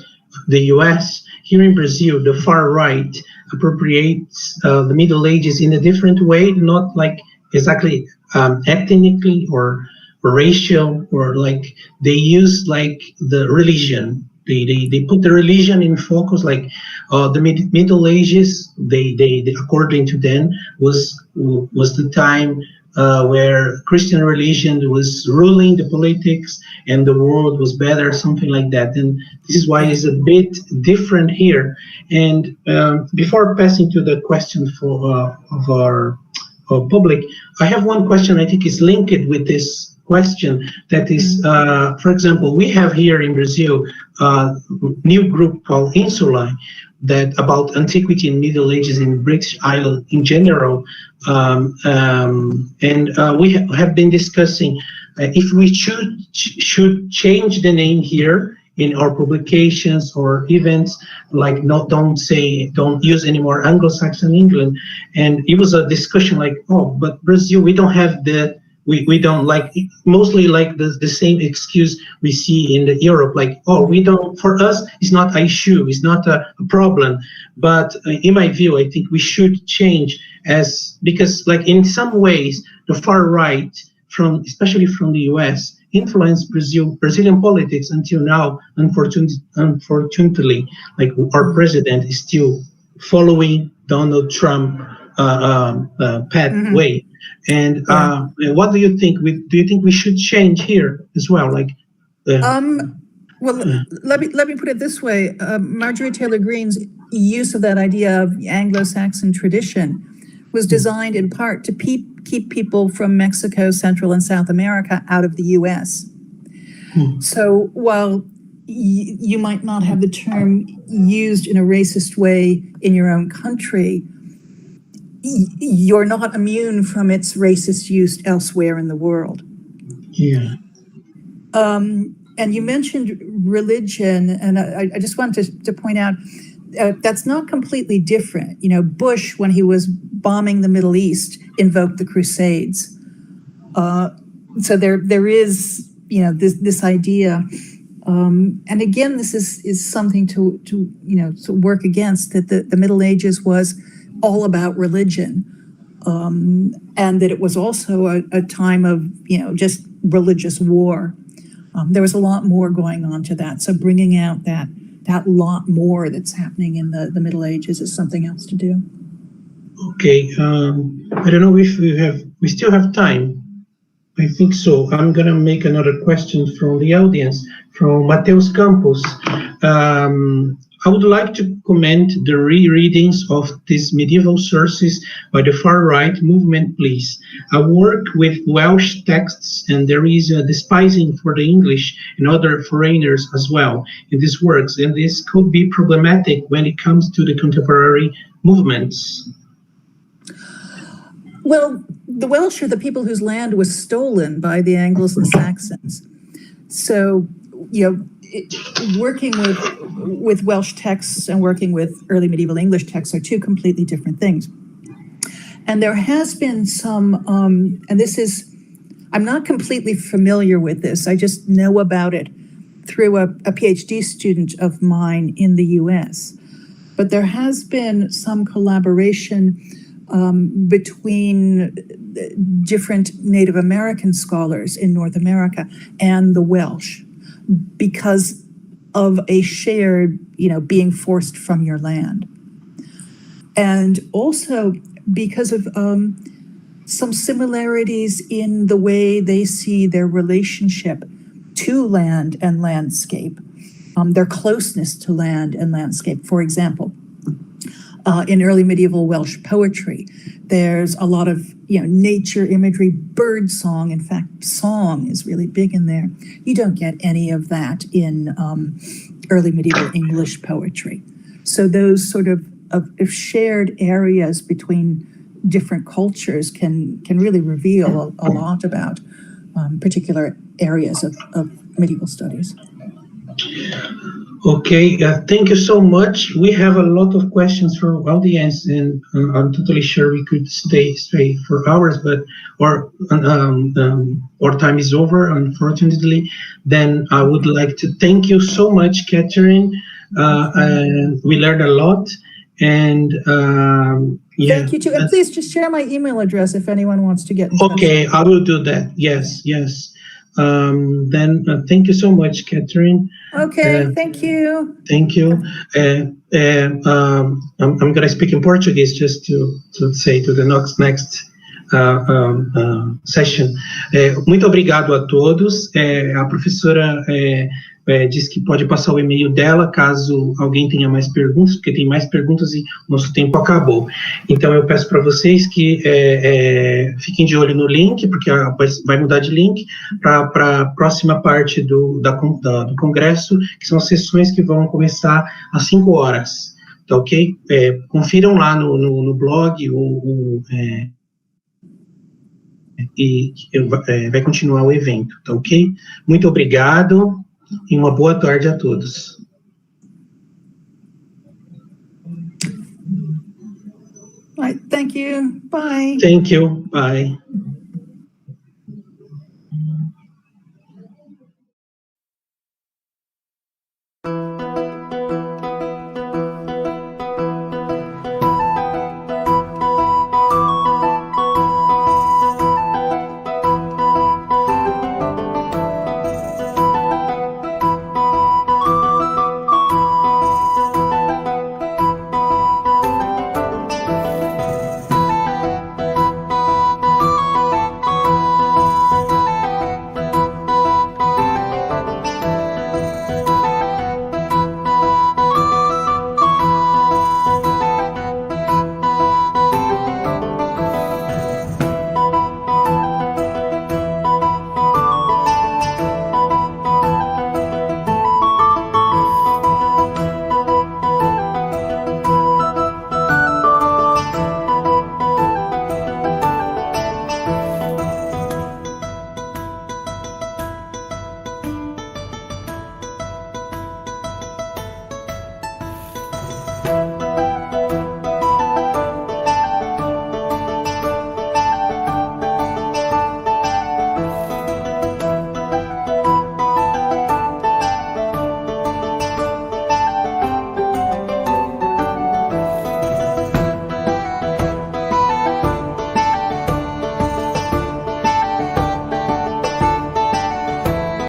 the US, here in Brazil, the far right appropriates the Middle Ages in a different way, not exactly ethnically or racial, or they use the religion. They put the religion in focus, the Middle Ages. They according to them was the time where Christian religion was ruling the politics and the world was better, something like that. And this is why it's a bit different here. And before passing to the question of our public, I have one question I think is linked with this question, that is, for example, we have here in Brazil a new group called Insula, that about antiquity and Middle Ages in British Island in general, and we have been discussing if we should change the name here in our publications or events, don't use anymore Anglo-Saxon England. And it was a discussion but Brazil, we don't have we don't mostly the same excuse we see in Europe, we don't, for us, it's not an issue, it's not a problem. But in my view, I think we should change because in some ways, the far right, especially from the US, influenced Brazilian politics until now. Unfortunately, our president is still following Donald Trump pathway. And what do you think? Do you think we should change here as well? Well, let me put it this way. Marjorie Taylor Greene's use of that idea of Anglo-Saxon tradition was designed in part to keep people from Mexico, Central and South America out of the US. So while you might not have the term used in a racist way in your own country, you're not immune from its racist use elsewhere in the world. Yeah. And you mentioned religion, and I just wanted to point out that's not completely different. Bush, when he was bombing the Middle East, invoked the Crusades. So there is, this idea. And again, this is something to work against, that the Middle Ages was all about religion, and that it was also a time of, just religious war. There was a lot more going on to that. So bringing out that lot more that's happening in the Middle Ages is something else to do. Okay, I don't know if we still have time. I think so. I'm going to make another question from the audience, from Mateus Campos. I would like to comment the rereadings of these medieval sources by the far-right movement, please. I work with Welsh texts, and there is a despising for the English and other foreigners as well in these works, and this could be problematic when it comes to the contemporary movements. Well, the Welsh are the people whose land was stolen by the Angles and Saxons. So, working with Welsh texts and working with early medieval English texts are two completely different things. And there has been some, and this is, I'm not completely familiar with this, I just know about it through a PhD student of mine in the US. But there has been some collaboration between different Native American scholars in North America and the Welsh, because of a shared, being forced from your land. And also because of some similarities in the way they see their relationship to land and landscape, their closeness to land and landscape. For example, in early medieval Welsh poetry, there's a lot of nature imagery, bird song. In fact, song is really big in there. You don't get any of that in early medieval English poetry. So those sort of shared areas between different cultures can really reveal a lot about particular areas of medieval studies. Okay, thank you so much. We have a lot of questions from audience, and I'm totally sure we could stay for hours, but our time is over, unfortunately. Then I would like to thank you so much, Catherine. And we learned a lot, and yeah. Thank you too. And please just share my email address if anyone wants to get in touch. Okay, I will do that. Yes. Then thank you so much, Catherine. Okay, thank you. Thank you. I'm going to speak in Portuguese just to say to the next session. Muito obrigado a todos. A professora disse que pode passar o e-mail dela caso alguém tenha mais perguntas, porque tem mais perguntas e nosso tempo acabou. Então eu peço para vocês que fiquem de olho no link, porque vai mudar de link para a próxima parte do Congresso, que são as sessões que vão começar às 5 horas. Tá ok? Confiram lá no blog e vai continuar o evento, tá ok? Muito obrigado e uma boa tarde a todos. Right, thank you. Bye. Thank you. Bye.